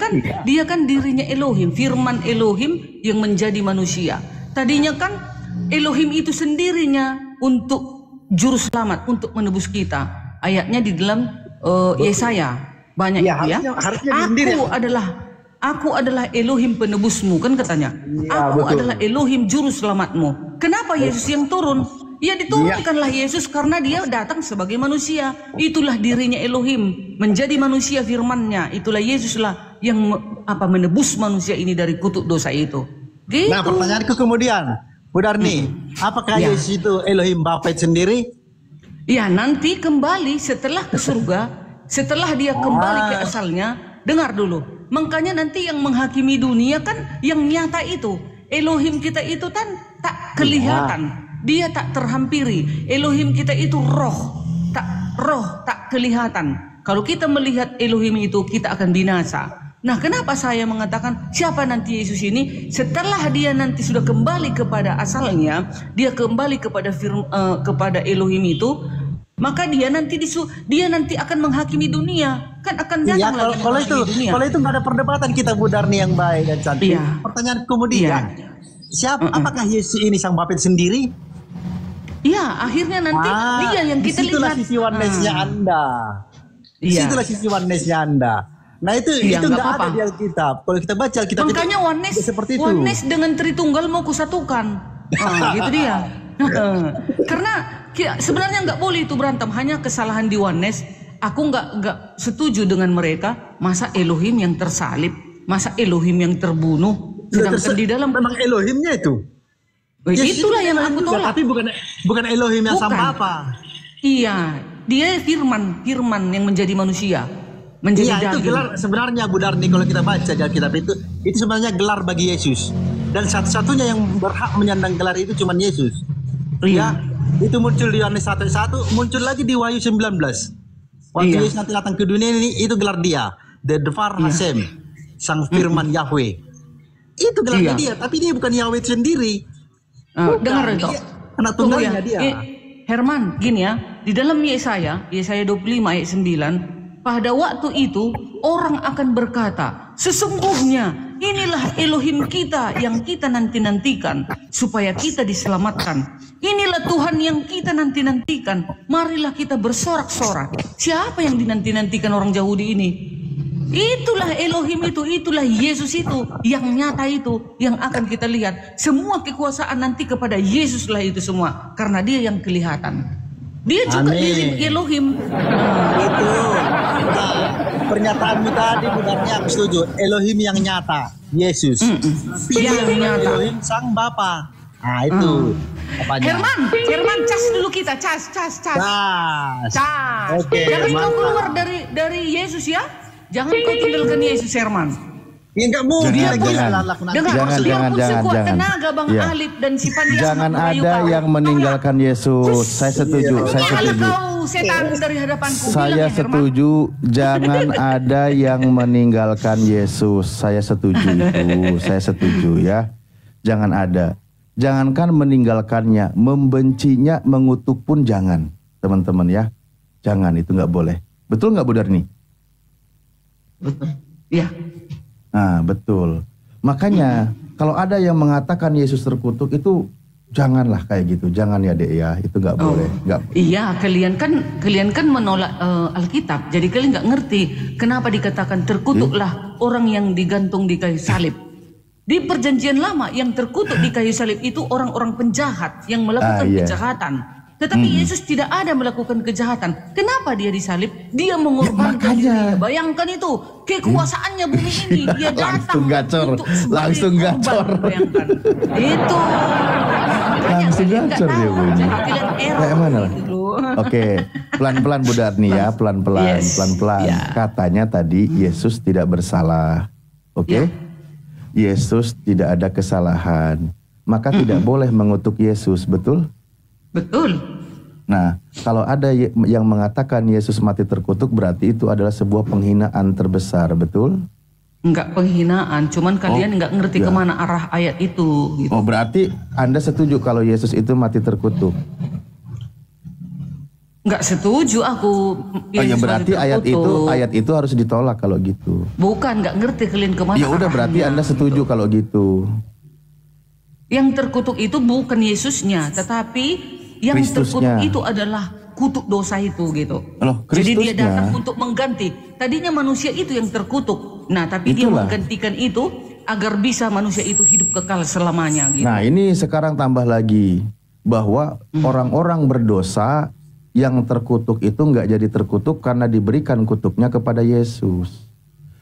kan dirinya Elohim, firman Elohim yang menjadi manusia. Tadinya kan Elohim itu sendirinya untuk juru selamat, untuk menebus kita. Ayatnya di dalam Yesaya banyak Ya, itu ya. harusnya dia sendiri. Aku adalah Elohim penebusmu kan katanya. Ya, Aku betul. adalah Elohim juru selamatmu. Kenapa Yesus yang turun? Ya diturunkanlah Yesus karena dia datang sebagai manusia. Itulah dirinya Elohim, menjadi manusia firman-Nya. Itulah Yesuslah yang menebus manusia ini dari kutuk dosa itu. Gitu. Nah, pertanyaanku kemudian, Bu Darni, apakah Yesus itu Elohim Bapa sendiri? Ya, nanti kembali setelah ke surga, setelah dia kembali ke asalnya, dengar dulu. Makanya nanti yang menghakimi dunia kan yang nyata itu. Elohim kita itu kan tak kelihatan. Dia tak terhampiri. Elohim kita itu roh, tak kelihatan. Kalau kita melihat Elohim itu, kita akan binasa. Nah, kenapa saya mengatakan siapa nanti Yesus ini? Setelah dia nanti sudah kembali kepada asalnya, dia kembali kepada Elohim itu, maka dia nanti akan menghakimi dunia. Kan akan datang lagi menghakimi dunia. Kalau itu nggak ada perdebatan kita, Bu Darni yang baik dan cantik. Pertanyaan kemudian, apakah Yesus ini sang Bapa sendiri? Ya, akhirnya nanti dia yang kita disitulah lihat. Sisi oneness-nya Anda. Disitulah sisi oneness-nya Anda. Nah itu nggak ada di Alkitab. Kalau kita baca Alkitab, makanya oneness seperti itu. Oneness dengan Tritunggal mau kusatukan. Gitu dia. Karena sebenarnya nggak boleh itu berantem. Hanya kesalahan di oneness. Aku nggak setuju dengan mereka. Masa Elohim yang tersalib, masa Elohim yang terbunuh. Sedangkan di dalam memang Elohimnya itu. Itulah yang aku tolak. Tapi bukan Elohim yang sama apa? Iya, dia firman yang menjadi manusia, menjadi itu gelar sebenarnya, Bu Darni, kalau kita baca di Alkitab itu sebenarnya gelar bagi Yesus. Dan satu-satunya yang berhak menyandang gelar itu cuma Yesus. Ya, itu muncul di Yohanes 1:1, muncul lagi di Wahyu 19. Waktu Yesus nanti datang ke dunia ini, itu gelar dia, the Devar Hashem, sang firman Yahweh. Itu gelarnya dia, tapi dia bukan Yahweh sendiri. Dengar itu. Anak tunggalnya dia. Herman, gini ya, di dalam Yesaya 25 ayat 9, pada waktu itu orang akan berkata, sesungguhnya inilah Elohim kita yang kita nanti-nantikan supaya kita diselamatkan. Inilah Tuhan yang kita nanti-nantikan. Marilah kita bersorak-sorak. Siapa yang dinanti-nantikan orang Yahudi ini? Itulah Elohim itu, itulah Yesus itu, yang nyata itu, yang akan kita lihat. Semua kekuasaan nanti kepada Yesuslah itu semua, karena dia yang kelihatan. Dia juga Elohim. Itu. Nah, pernyataanmu tadi bukannya aku setuju. Elohim yang nyata, Yesus. Yang nyata. Elohim sang Bapa. Nah itu. Herman, cas dulu kita, cas. Oke. Jangan kau keluar dari Yesus ya. Jangan kau tinggalkan Yesus, Herman. Ya enggak mau. Jangan. Tenaga Bang Alip dan si Pandias. Jangan ada yang meninggalkan Yesus. Saya setuju. Kau setan dari hadapanku. Saya setuju. Jangan ada yang meninggalkan Yesus. Saya setuju itu. Saya setuju ya. Jangan ada. Jangankan meninggalkannya, membencinya, mengutuk pun jangan, teman-teman ya. Jangan, itu nggak boleh. Betul nggak, Bu Darni? Betul. Iya. Nah, betul. Makanya kalau ada yang mengatakan Yesus terkutuk itu janganlah kayak gitu. Jangan ya, Dek ya. Itu nggak boleh. Nggak. Iya, kalian kan menolak Alkitab. Jadi kalian nggak ngerti kenapa dikatakan terkutuklah orang yang digantung di kayu salib. Di perjanjian lama yang terkutuk di kayu salib itu orang-orang penjahat yang melakukan kejahatan. Tetapi Yesus tidak ada melakukan kejahatan. Kenapa dia disalib? Dia mengorbankan dirinya. Bayangkan itu, kekuasaannya bumi ini. Dia datang langsung gacor. Bayangkan. Itu. Langsung gacor dia Bu. Kayak mana? Oke, pelan-pelan Bu Darni ya, pelan-pelan. Katanya tadi Yesus tidak bersalah. Oke? Yesus tidak ada kesalahan. Maka tidak boleh mengutuk Yesus, betul? Betul. Nah, kalau ada yang mengatakan Yesus mati terkutuk, berarti itu adalah sebuah penghinaan terbesar, betul? Enggak penghinaan, cuman kalian enggak ngerti kemana arah ayat itu. Gitu. Oh, berarti Anda setuju kalau Yesus itu mati terkutuk? Enggak setuju aku. Oh ya, berarti ayat itu harus ditolak kalau gitu. Bukan, enggak ngerti kalian kemana. Ya udah, berarti Anda setuju kalau gitu. Yang terkutuk itu bukan Yesusnya, tetapi yang terkutuk itu adalah kutuk dosa itu gitu. Loh, jadi dia datang untuk mengganti. Tadinya manusia itu yang terkutuk. Nah, tapi dia menggantikan itu agar bisa manusia itu hidup hidup kekal selamanya gitu. Nah ini sekarang tambah lagi bahwa orang-orang berdosa yang terkutuk itu nggak jadi terkutuk karena diberikan kutuknya kepada Yesus.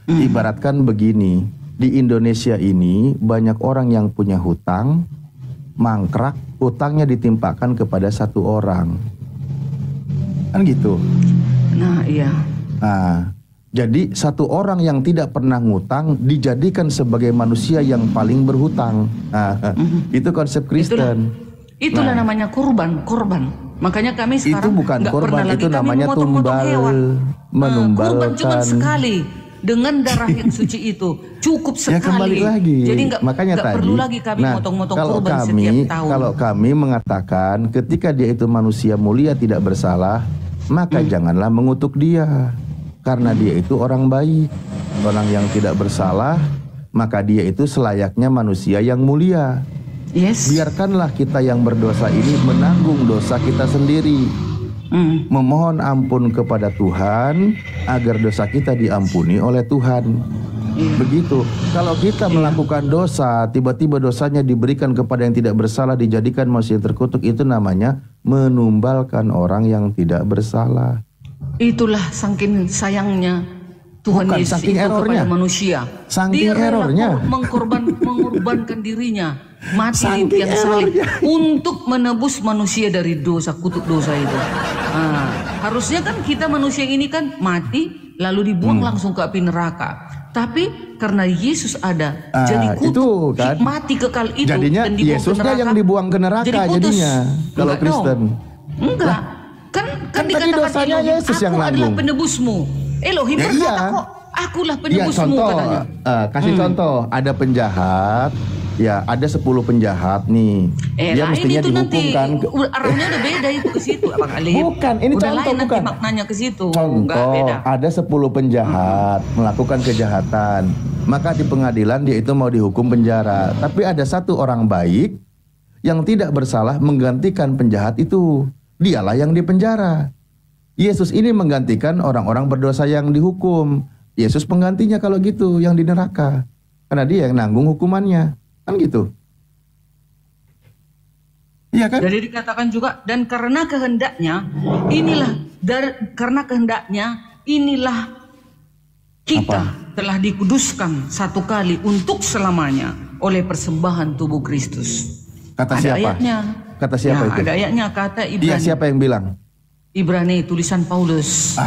Ibaratkan begini, di Indonesia ini banyak orang yang punya hutang, mangkrak, hutangnya ditimpakan kepada satu orang. Kan gitu. Nah iya. Nah, jadi satu orang yang tidak pernah ngutang dijadikan sebagai manusia yang paling berhutang. Nah, itu konsep Kristen. Itulah namanya kurban. Makanya kami sekarang itu bukan nggak kurban, pernah lagi itu kami namanya memotong-motong hewan. menumbalkan. Kurban cuma sekali dengan darah yang suci itu cukup sekali. Ya kembali lagi. Jadi makanya nggak tadi, perlu lagi kami motong-motong kurban setiap tahun. Kalau kami mengatakan ketika dia itu manusia mulia tidak bersalah, maka janganlah mengutuk dia. Karena dia itu orang baik, orang yang tidak bersalah, maka dia itu selayaknya manusia yang mulia. Yes. Biarkanlah kita yang berdosa ini menanggung dosa kita sendiri. Memohon ampun kepada Tuhan agar dosa kita diampuni oleh Tuhan. Begitu. Kalau kita melakukan dosa, tiba-tiba dosanya diberikan kepada yang tidak bersalah, dijadikan manusia yang terkutuk, itu namanya menumbalkan orang yang tidak bersalah. Itulah saking sayangnya Tuhan Bukan, Yesus saking itu errornya. kepada manusia. Saking Dia rela errornya. mengorbankan dirinya, mati di tiang salib untuk menebus manusia dari dosa, kutuk dosa itu. Harusnya kan kita manusia ini kan mati lalu dibuang langsung ke api neraka. Tapi karena Yesus ada, jadi kutuk itu kan mati kekal itu jadinya dan dibuang Yesusnya ke neraka, yang dibuang ke neraka jadi putus. jadinya kalau Enggak Kristen. dong. Enggak. Kan tadi dikatakan dosanya Elohim, Yesus yang aku adalah nanggung. penebusmu. Elohim Ya, berkata iya. kok, akulah Ya penebusmu contoh, katanya. kasih contoh, ada penjahat, ya ada 10 penjahat nih. Dia Lain mestinya itu nanti dihukum kan. arahnya udah beda itu ke situ, Abang Ali. Bukan, ini udah contoh, lain nanti bukan. maknanya ke situ. Enggak Contoh, beda. ada 10 penjahat melakukan kejahatan. Maka di pengadilan dia itu mau dihukum penjara. Tapi ada satu orang baik yang tidak bersalah menggantikan penjahat itu. Dialah yang dipenjara. Yesus ini menggantikan orang-orang berdosa yang dihukum. Yesus penggantinya kalau gitu, yang di neraka. Karena dia yang nanggung hukumannya. Kan gitu. Iya kan? Jadi dikatakan juga, dan karena kehendaknya inilah kita telah dikuduskan satu kali untuk selamanya oleh persembahan tubuh Kristus. Kata Ada siapa? ayatnya. Kata siapa itu? Ada ayatnya, kata Ibrani. Iya, siapa yang bilang? Ibrani, tulisan Paulus.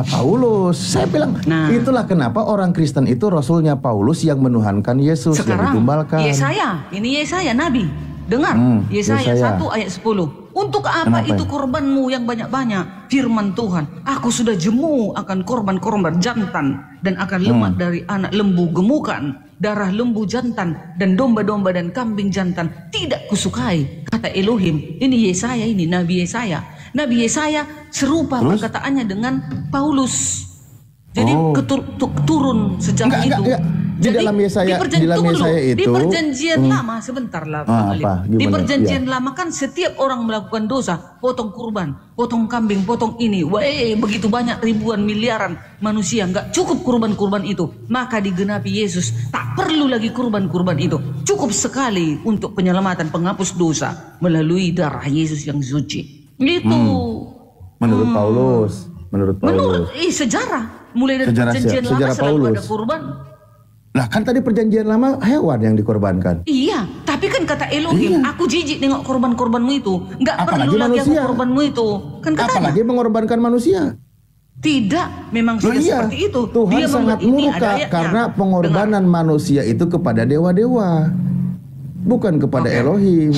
Paulus. Saya bilang, itulah kenapa orang Kristen itu rasulnya Paulus yang menuhankan Yesus, yang ditumbalkan. Yesaya, ini Yesaya, Nabi. Dengar, Yesaya 1 ayat 10. Untuk apa itu korbanmu yang banyak-banyak? Firman Tuhan, aku sudah jemu akan korban-korban jantan dan akan lemak dari anak lembu gemukan. Darah lembu jantan dan domba-domba dan kambing jantan tidak kusukai. Kata Elohim, ini Yesaya, ini Nabi Yesaya. Nabi Yesaya serupa perkataannya dengan Paulus. Jadi turun sejak itu. Di dalam Yesaya itu di perjanjian lama sebentarlah di perjanjian lama kan setiap orang melakukan dosa potong kurban, potong kambing, potong ini, begitu banyak ribuan miliaran manusia nggak cukup kurban-kurban itu, maka digenapi Yesus tak perlu lagi kurban-kurban itu, cukup sekali untuk penyelamatan penghapus dosa melalui darah Yesus yang suci. Itu menurut Paulus, menurut sejarah mulai dari perjanjian lama selalu ada kurban. Lah kan tadi perjanjian lama hewan yang dikorbankan. Iya, tapi kan kata Elohim, aku jijik nengok korban-korbanmu itu. Nggak perlu lagi aku korbanmu itu. Kan katanya. Apalagi mengorbankan manusia. Tidak, memang sudah seperti itu. Tuhan Dia sangat murka karena pengorbanan manusia itu kepada dewa-dewa. Bukan kepada Elohim.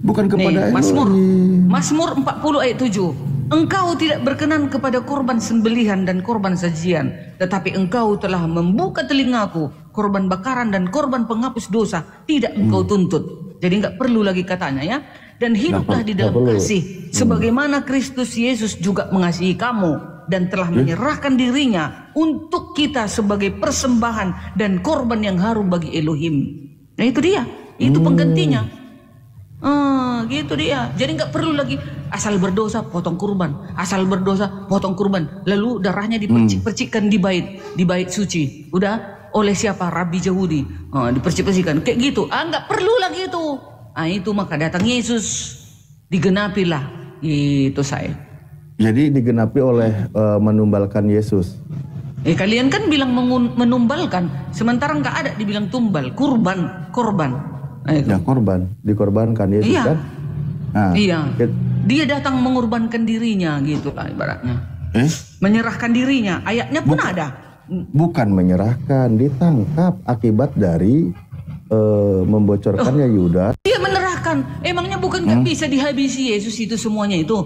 Bukan kepada Elohim. Mazmur 40 ayat 7. Engkau tidak berkenan kepada korban sembelihan dan korban sajian, tetapi engkau telah membuka telingaku, korban bakaran dan korban penghapus dosa tidak engkau tuntut. Jadi enggak perlu lagi katanya ya. Dan hiduplah di dalam kasih, sebagaimana Kristus Yesus juga mengasihi kamu dan telah menyerahkan dirinya untuk kita sebagai persembahan dan korban yang harum bagi Elohim. Nah itu dia, itu penggantinya. Gitu dia. Jadi nggak perlu lagi asal berdosa potong kurban, asal berdosa potong kurban, lalu darahnya dipercik-percikkan di bait suci. Udah oleh siapa? Rabi Yahudi. Dipersepsikan kayak gitu. Nggak perlu lagi itu. Itu maka datang Yesus, digenapilah. Itu saya. Jadi digenapi oleh menumbalkan Yesus. Kalian kan bilang menumbalkan, sementara nggak ada dibilang tumbal, korban. Ya korban, dikorbankan Yesus iya. kan? Nah, iya. Dia datang mengorbankan dirinya gitu lah ibaratnya. Menyerahkan dirinya, ayatnya pun ada. Bukan menyerahkan, ditangkap akibat dari membocorkannya Yudas. Dia menyerahkan, emangnya bukan nggak bisa dihabisi Yesus itu semuanya itu?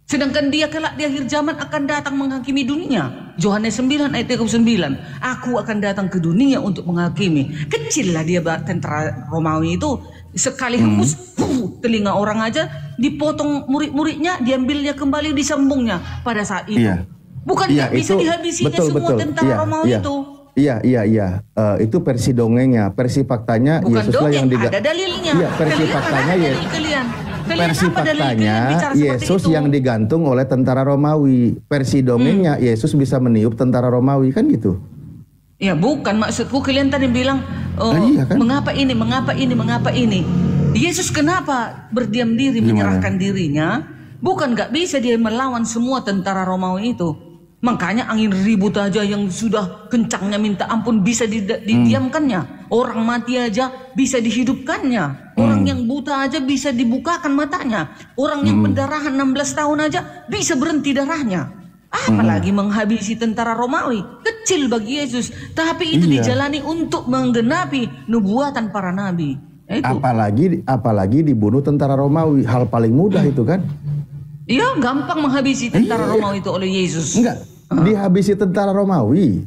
Sedangkan dia kelak di akhir zaman akan datang menghakimi dunia. Yohanes 9 ayat 39. Aku akan datang ke dunia untuk menghakimi. Kecil lah dia tentara Romawi itu. Sekali hembus telinga orang aja dipotong murid-muridnya, diambilnya kembali, disambungnya pada saat itu. Iya. Bukan iya, bisa dihabisinya semua tentara Romawi itu. Iya. Itu versi dongengnya, versi faktanya bukan Yesus dongeng, lah yang ada dalilnya. Iya, versi faktanya versi faktanya Yesus yang digantung oleh tentara Romawi. Versi dongengnya Yesus bisa meniup tentara Romawi, kan gitu. Ya bukan, maksudku kalian tadi bilang iya kan? mengapa ini. Yesus kenapa berdiam diri, menyerahkan dirinya? Bukan nggak bisa dia melawan semua tentara Romawi itu. Makanya angin ribut aja yang sudah kencangnya minta ampun bisa didiamkannya. Orang mati aja bisa dihidupkannya. Orang yang buta aja bisa dibukakan matanya. Orang yang pendarahan 16 tahun aja bisa berhenti darahnya. Apalagi menghabisi tentara Romawi. Kecil bagi Yesus. Tapi itu dijalani untuk menggenapi nubuatan para nabi. Itu. Apalagi dibunuh tentara Romawi. Hal paling mudah itu kan. Iya, gampang menghabisi tentara Romawi itu oleh Yesus. Enggak, dihabisi tentara Romawi.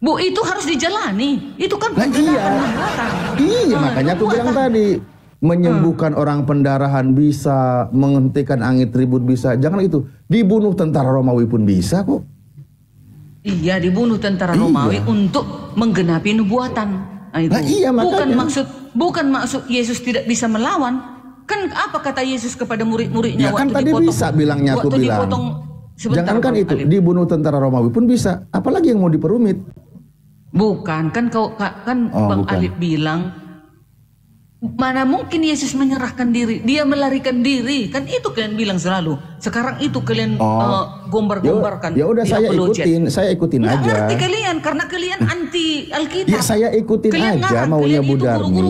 Bu, itu harus dijalani. Itu kan penggenapan nubuatan. Iya, makanya aku bilang tadi. Menyembuhkan orang pendarahan bisa, menghentikan angin ribut bisa. Jangan itu, dibunuh tentara Romawi pun bisa kok. Iya, dibunuh tentara Romawi untuk menggenapi nubuatan. Nah, itu. Iya, bukan maksud Yesus tidak bisa melawan. Kan apa kata Yesus kepada murid-muridnya ya, kan waktu tadi dipotong? bisa bilangnya aku bilang. Jangankan itu, dibunuh tentara Romawi pun bisa. Apalagi yang mau diperumit? Bukan, kan Bang Alif bilang mana mungkin Yesus menyerahkan diri, dia melarikan diri, kan itu kalian bilang selalu. Sekarang itu kalian gombar-gombarkan. Ya udah saya ikutin aja. Nggak ngerti kalian karena kalian anti Alkitab. Ya saya ikutin kalian aja maunya Bu Darni.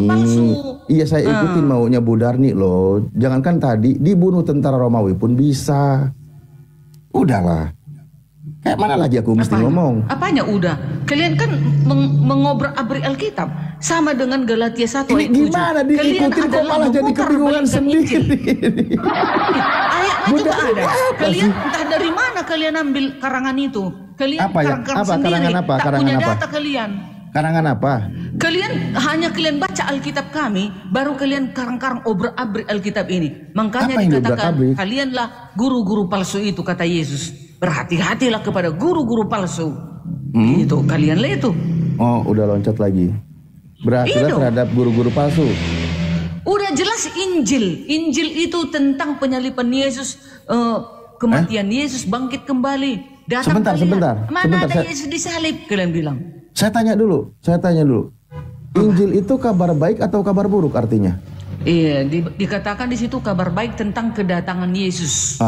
Iya saya ikutin maunya Bu Darni loh. Jangankan tadi dibunuh tentara Romawi pun bisa. Udahlah. Kayak mana lagi aku mesti ngomong? Apanya udah? Kalian kan mengobrak-abrik Alkitab. Sama dengan Galatia 1 ayat 7. Gimana diikutin kok malah jadi kebingungan sendiri. Ayatnya juga ada. Kalian entah dari mana kalian ambil karangan itu. Kalian karangan sendiri. Tak punya data kalian. Karangan apa? Kalian baca Alkitab kami, baru kalian karang-karang obrak-abrik Alkitab ini. Makanya dikatakan kalianlah guru-guru palsu itu, kata Yesus. Berhati-hatilah kepada guru-guru palsu. Itu kalianlah itu. Oh, udah loncat lagi. Berhatilah terhadap guru-guru palsu. Udah jelas Injil. Injil itu tentang penyaliban Yesus, kematian Yesus, bangkit kembali. Datang sebentar. Mana ada Yesus disalib? Kalian bilang. Saya tanya dulu. Injil itu kabar baik atau kabar buruk artinya? Iya, dikatakan di situ kabar baik tentang kedatangan Yesus.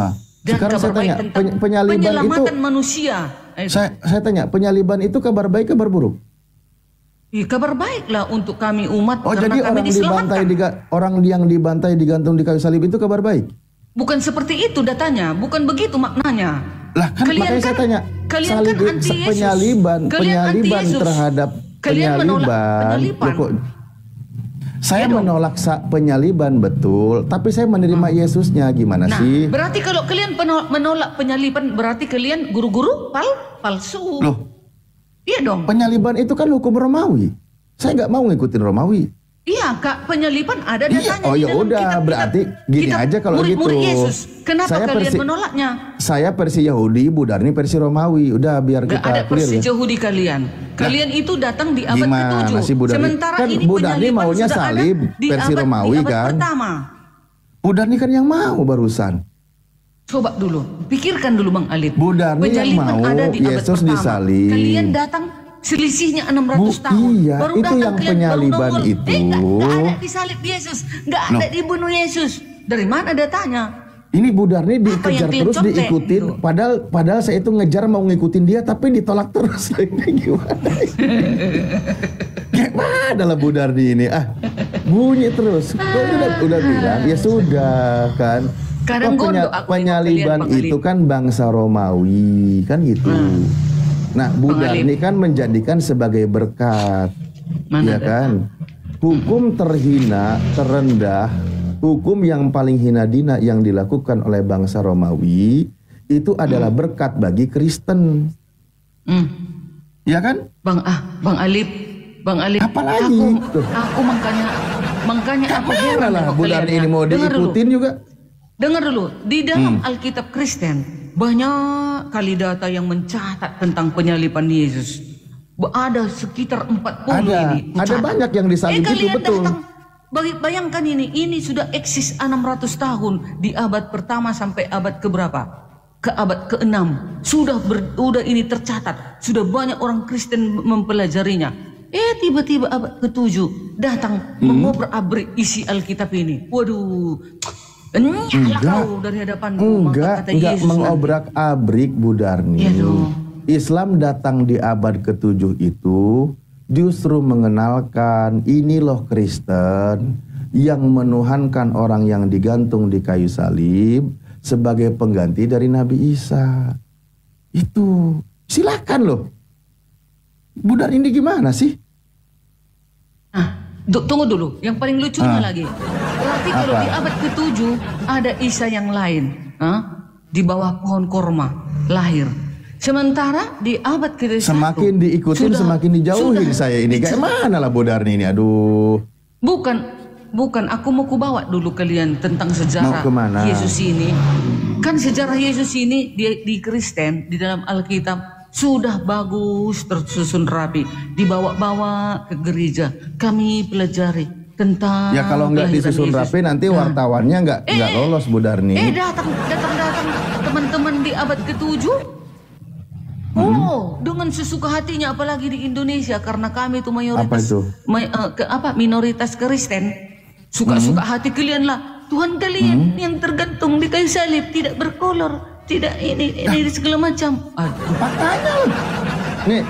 Dan sekarang kabar baik tentang penyelamatan manusia. Saya tanya, penyaliban itu kabar baik kabar buruk? Kabar baiklah untuk kami umat. Jadi orang yang dibantai digantung di kayu salib itu kabar baik? Bukan seperti itu datanya, bukan begitu maknanya. Lah kan makanya saya tanya, salib penyaliban terhadap penyaliban. Saya menolak penyaliban betul, tapi saya menerima Yesusnya, gimana sih? Berarti kalau kalian menolak penyaliban berarti kalian guru-guru palsu. Loh. Iya dong. Penyaliban itu kan hukum Romawi. Saya nggak mau ngikutin Romawi. Iya, Kak, penyaliban ada datanya. Oh ya udah, berarti gini aja kalau gitu. Yesus. Kenapa kalian menolaknya? Saya versi Yahudi, Bu Darni versi Romawi. Udah biar kita ada clear versi Yahudi kalian. Kalian itu datang di abad ke-7. Sementara kan ini Bu Darni maunya salib versi Romawi kan. Bu Darni kan yang mau barusan. Coba dulu, pikirkan dulu Bang Alif. Bu Darni yang mau Yesus disalib. Kalian datang Selisihnya 600 tahun. Iya, Baru itu datang yang kalian, penyaliban baru nongol. itu. Nggak ada disalib Yesus, nggak ada dibunuh Yesus. Dari mana datanya? Ini Bu Darni Apa dikejar yang kalian terus, contek diikutin. gitu? Padahal saya itu ngejar mau ngikutin dia, tapi ditolak terus. Ini gimana? Gimana lah Bu Darni ini? Bunyi terus. Kok udah bilang, ya sudah kan. Kadang Kok gondok aku penyaliban tengok kalian, itu kan bangsa Romawi, kan gitu. Nah, Bu Bang Darni kan menjadikan sebagai berkat. Mana Ya kan? Hukum terhina, terendah, hukum yang paling hina dina yang dilakukan oleh bangsa Romawi itu adalah berkat bagi Kristen. Ya kan? Bang Alip. Apalagi? Aku makanya aku heran lah sama Bu kalian Darni ya. ini mau Dengar dulu. diikutin juga. Dengar dulu, di dalam Alkitab Kristen banyak kali data yang mencatat tentang penyaliban Yesus. Ada sekitar 40 ini. Ada banyak yang disalib itu, kalian betul. datang, bayangkan ini sudah eksis 600 tahun di abad pertama sampai abad keberapa? Ke abad ke-6. Sudah ini tercatat. Sudah banyak orang Kristen mempelajarinya. Tiba-tiba abad ke-7 datang mengobrak-abrik isi Alkitab ini. Waduh. Dari hadapanku, Enggak Yesus mengobrak-abrik Bu Darni. Iya dong. Islam datang di abad ke-7 itu justru mengenalkan ini loh Kristen yang menuhankan orang yang digantung di kayu salib sebagai pengganti dari Nabi Isa. Itu silakan loh. Bu Darni ini gimana sih? Tunggu dulu, yang paling lucunya lagi. Berarti kalau di abad ke-7 ada Isa yang lain, di bawah pohon korma lahir. Sementara di abad ke-1 semakin diikutin semakin dijauhin saya ini. Kayak mana lah Bu Darni ini? Aduh. Bukan, aku mau kubawa dulu kalian tentang sejarah Mau kemana? Yesus ini. Kan sejarah Yesus ini di Kristen, di dalam Alkitab sudah bagus tersusun rapi, dibawa-bawa ke gereja. Kami pelajari tentang Ya kalau nggak kelahiran disusun Yesus. rapi nanti wartawannya nggak lolos Bu Darni. Datang teman-teman di abad ke-7. Dengan sesuka hatinya, apalagi di Indonesia karena kami itu mayoritas minoritas Kristen. Suka-suka hati kalian lah. Tuhan kalian yang tergantung di kayu salib, tidak berkolor, tidak ini segala macam. Aduh, Makanya nih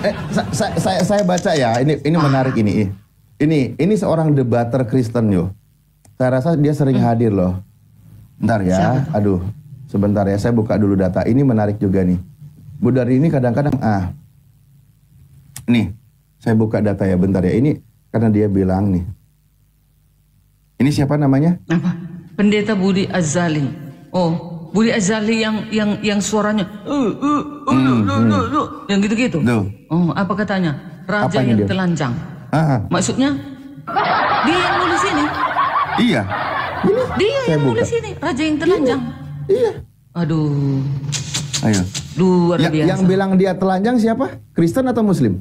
saya baca ya, ini menarik ini. Ini seorang debater Kristen yo. Saya rasa dia sering hadir loh. Bentar ya. Aduh, sebentar ya, saya buka dulu data. Ini menarik juga nih. Bu Darni ini kadang-kadang nih, saya buka data ya, bentar ya. Ini karena dia bilang nih. Ini siapa namanya? apa? Pendeta Budi Azali. Budi Azali yang suaranya yang gitu-gitu. Tuh. Apa katanya? Raja Apanya yang dia? telanjang. Maksudnya dia yang nulis ini. Iya. Dia Saya yang buka. nulis ini, raja yang telanjang. Iya. Aduh, Ayo. luar biasa. Yang bilang dia telanjang siapa? Kristen atau Muslim?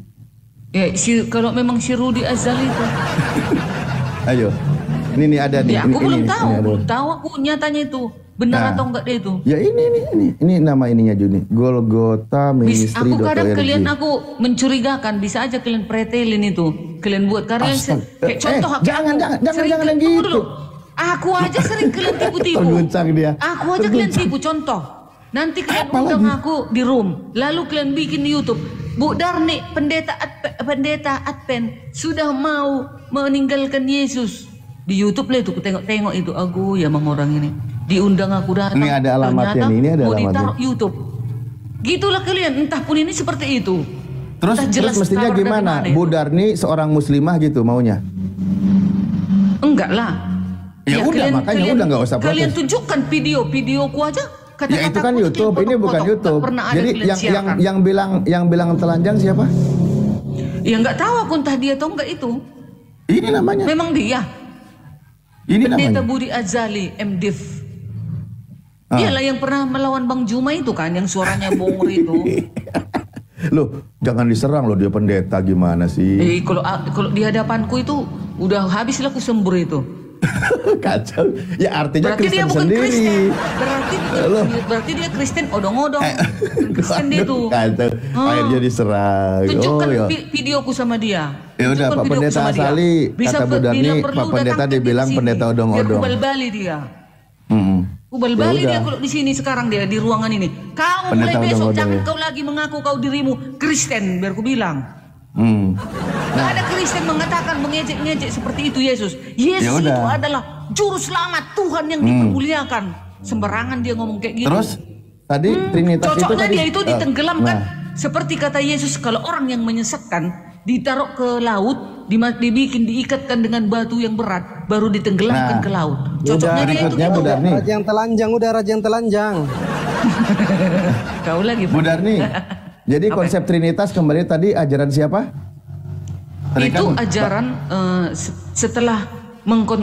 Ya, kalau memang si Rudi Azali itu. Ayo. Ini ada nih. Ya, aku belum ini, tahu. ini ada. Belum tahu aku nyatanya itu. Benar atau enggak dia itu. Ya ini nama ininya Juni. Golgota Ministry. Aku kadang kalian aku mencurigakan, bisa aja kalian pretelin itu. Kalian buat karya kayak contoh jangan yang tunggu gitu. dulu. Aku aja sering kalian tipu-tipu. Terguncang dia. Aku aja kalian tipu, contoh. Nanti kalian undang aku di room, lalu kalian bikin di YouTube. Bu Darni, pendeta Advent sudah mau meninggalkan Yesus. Di YouTube lah itu, aku tengok itu. Aku ya mang orang ini. Diundang aku datang. Ini ada alamatnya nih, ini ada mau alamatnya. ditaruh YouTube. Gitulah kalian, entah pun ini seperti itu. Terus mestinya kabar dari gimana? mana Bu itu. Darni seorang muslimah gitu maunya? Enggak lah. Ya udah, makanya udah nggak usah protes. Kalian tunjukkan videoku aja. Ya itu kan YouTube, ini bukan YouTube. Jadi yang bilang telanjang siapa? Ya nggak tahu aku entah dia atau enggak itu. Ini namanya. Memang dia. Ini Pendeta namanya. Budi Azali, MDiv. Dialah yang pernah melawan Bang Juma itu kan, yang suaranya bongor itu. Loh, jangan diserang loh, dia pendeta gimana sih? Kalau di hadapanku itu udah habislah aku sembur itu. Kacau. Ya artinya Berarti dia Kristen bukan sendiri. Kristen. Berarti dia Kristen odong-odong. Kristen dia tuh. Kacau. Akhirnya diserang. Tunjukkan ya. videoku sama dia. Ya udah, Tunjukkan Pak videoku Pendeta sama dia. Asali, Bisa kata Bu Darni, bila perlu Pak Pendeta datang ke dibilang sini. pendeta odong-odong. Biar kubal-bali dia. Kubal Ya bali udah. dia kalau di sini sekarang dia di ruangan ini. Kau Pendeta mulai besok odong-odong jangan ya. kau lagi mengaku kau dirimu Kristen, biar ku bilang. Gak ada Kristen mengatakan mengejek-ngejek seperti itu Yesus. Yesus Ya udah. itu adalah juru selamat Tuhan yang dipermuliakan. Sembarangan dia ngomong kayak gitu. Terus tadi Trinitas itu Cocoknya tadi dia itu ditenggelamkan. nah. Seperti kata Yesus, kalau orang yang menyesatkan ditaruh ke laut, diikatkan dengan batu yang berat, baru ditenggelamkan Nah. ke laut. Cocoknya dia itu. Berikutnya Bu Darni. Raja yang telanjang, udah raja yang telanjang. Kau lagi. Bu Darni. Jadi konsep Trinitas kembali tadi ajaran siapa? Tadi Itu kan, ajaran setelah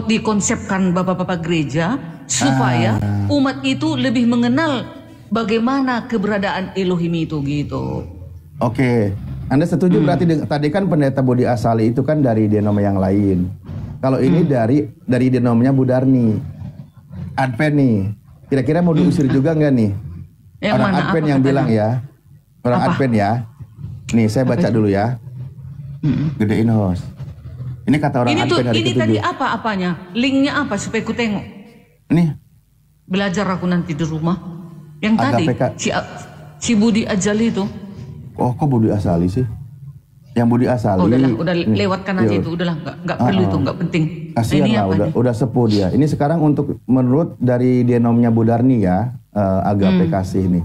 dikonsepkan bapak-bapak gereja supaya umat itu lebih mengenal bagaimana keberadaan Elohim itu gitu. Oke. Anda setuju berarti tadi kan pendeta Budi Asali itu kan dari denom yang lain. Kalau ini dari denomnya Bu Darni. Advent nih. Kira-kira mau diusir juga nggak nih? Yang Orang mana? Advent Apa yang katanya? bilang ya. Orang Apa? Advent ya. Nih saya baca dulu ya. Gedein host. Ini kata orang Ini tuh Advent hari ini ke-7. tadi apa-apanya? Linknya apa supaya ku tengok? Nih. Belajar aku nanti di rumah. Yang tadi AKPK. si Budi Ajali itu. Oh kok Budi Asali sih? Yang Budi Asali. Oh, udah nih, lewatkan aja iya. itu, udahlah nggak perlu itu, nggak penting. Kasihan Ini lah, apa nih? udah sepuh dia. Ini sekarang untuk menurut dari denomnya Bu Darni ya, Agape Kasih nih,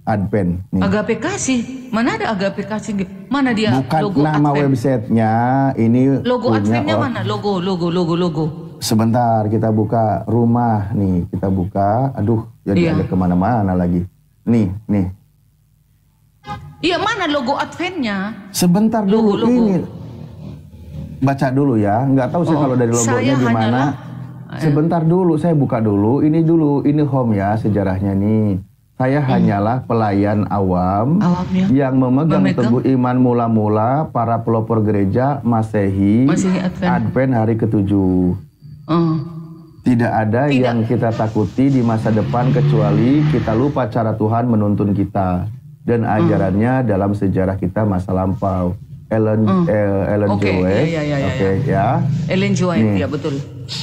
Advent. Nih. Agape Kasih, mana ada Agape Kasih? Mana dia Bukan logo nama Advent? websitenya, ini Logo punya Adventnya mana? Logo. Sebentar, kita buka rumah nih, kita buka. Aduh, jadi Iya. ada kemana-mana lagi. Nih. Iya, mana logo Adventnya? Sebentar dulu Logo. ini. Baca dulu ya, nggak tahu saya kalau dari logonya saya gimana. hanyalah Sebentar dulu, saya buka dulu. Ini home ya sejarahnya nih. Saya hanyalah pelayan awam Awamnya. yang memegang Memegang. teguh iman mula-mula para pelopor gereja Masehi Advent hari ke-7. Tidak ada Tidak. yang kita takuti di masa depan kecuali kita lupa cara Tuhan menuntun kita dan ajarannya dalam sejarah kita masa lampau. Ellen Oke, G. White. iya. Oke, ya. Ellen G. White, Nih. ya betul.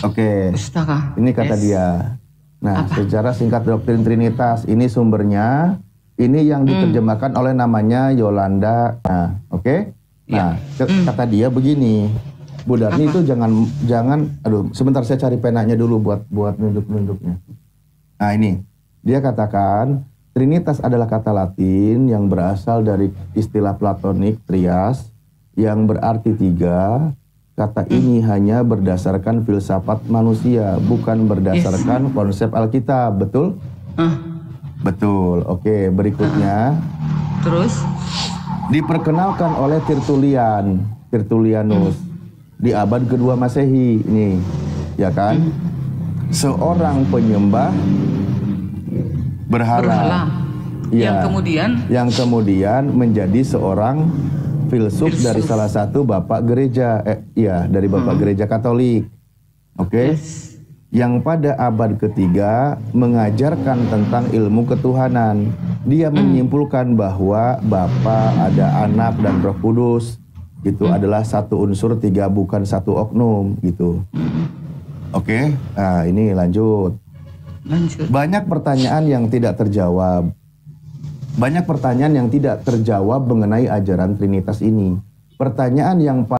Oke. Pustaka. Ini kata Yes. dia. Nah, sejarah singkat doktrin Trinitas. Ini sumbernya. Ini yang diterjemahkan oleh namanya Yolanda. Nah, oke. Nah, kata dia begini. Bu Darni itu jangan. Aduh, sebentar saya cari penanya dulu buat nunduk-nunduknya. Nah, ini. Dia katakan Trinitas adalah kata Latin yang berasal dari istilah Platonik trias yang berarti tiga. Kata ini hanya berdasarkan filsafat manusia, bukan berdasarkan konsep Alkitab, betul? Betul. Oke, berikutnya Terus? diperkenalkan oleh Tertullianus di abad kedua Masehi, ini, ya kan? Seorang penyembah berhala. Yang Ya. Yang kemudian menjadi seorang filsuf dari salah satu bapak gereja, dari bapak gereja Katolik, oke? Yang pada abad ketiga mengajarkan tentang ilmu ketuhanan. Dia menyimpulkan bahwa Bapa, ada Anak dan Roh Kudus itu adalah satu unsur, tiga bukan satu oknum gitu. Oke, nah ini lanjut. Banyak pertanyaan yang tidak terjawab. Banyak pertanyaan yang tidak terjawab mengenai ajaran Trinitas ini. Pertanyaan yang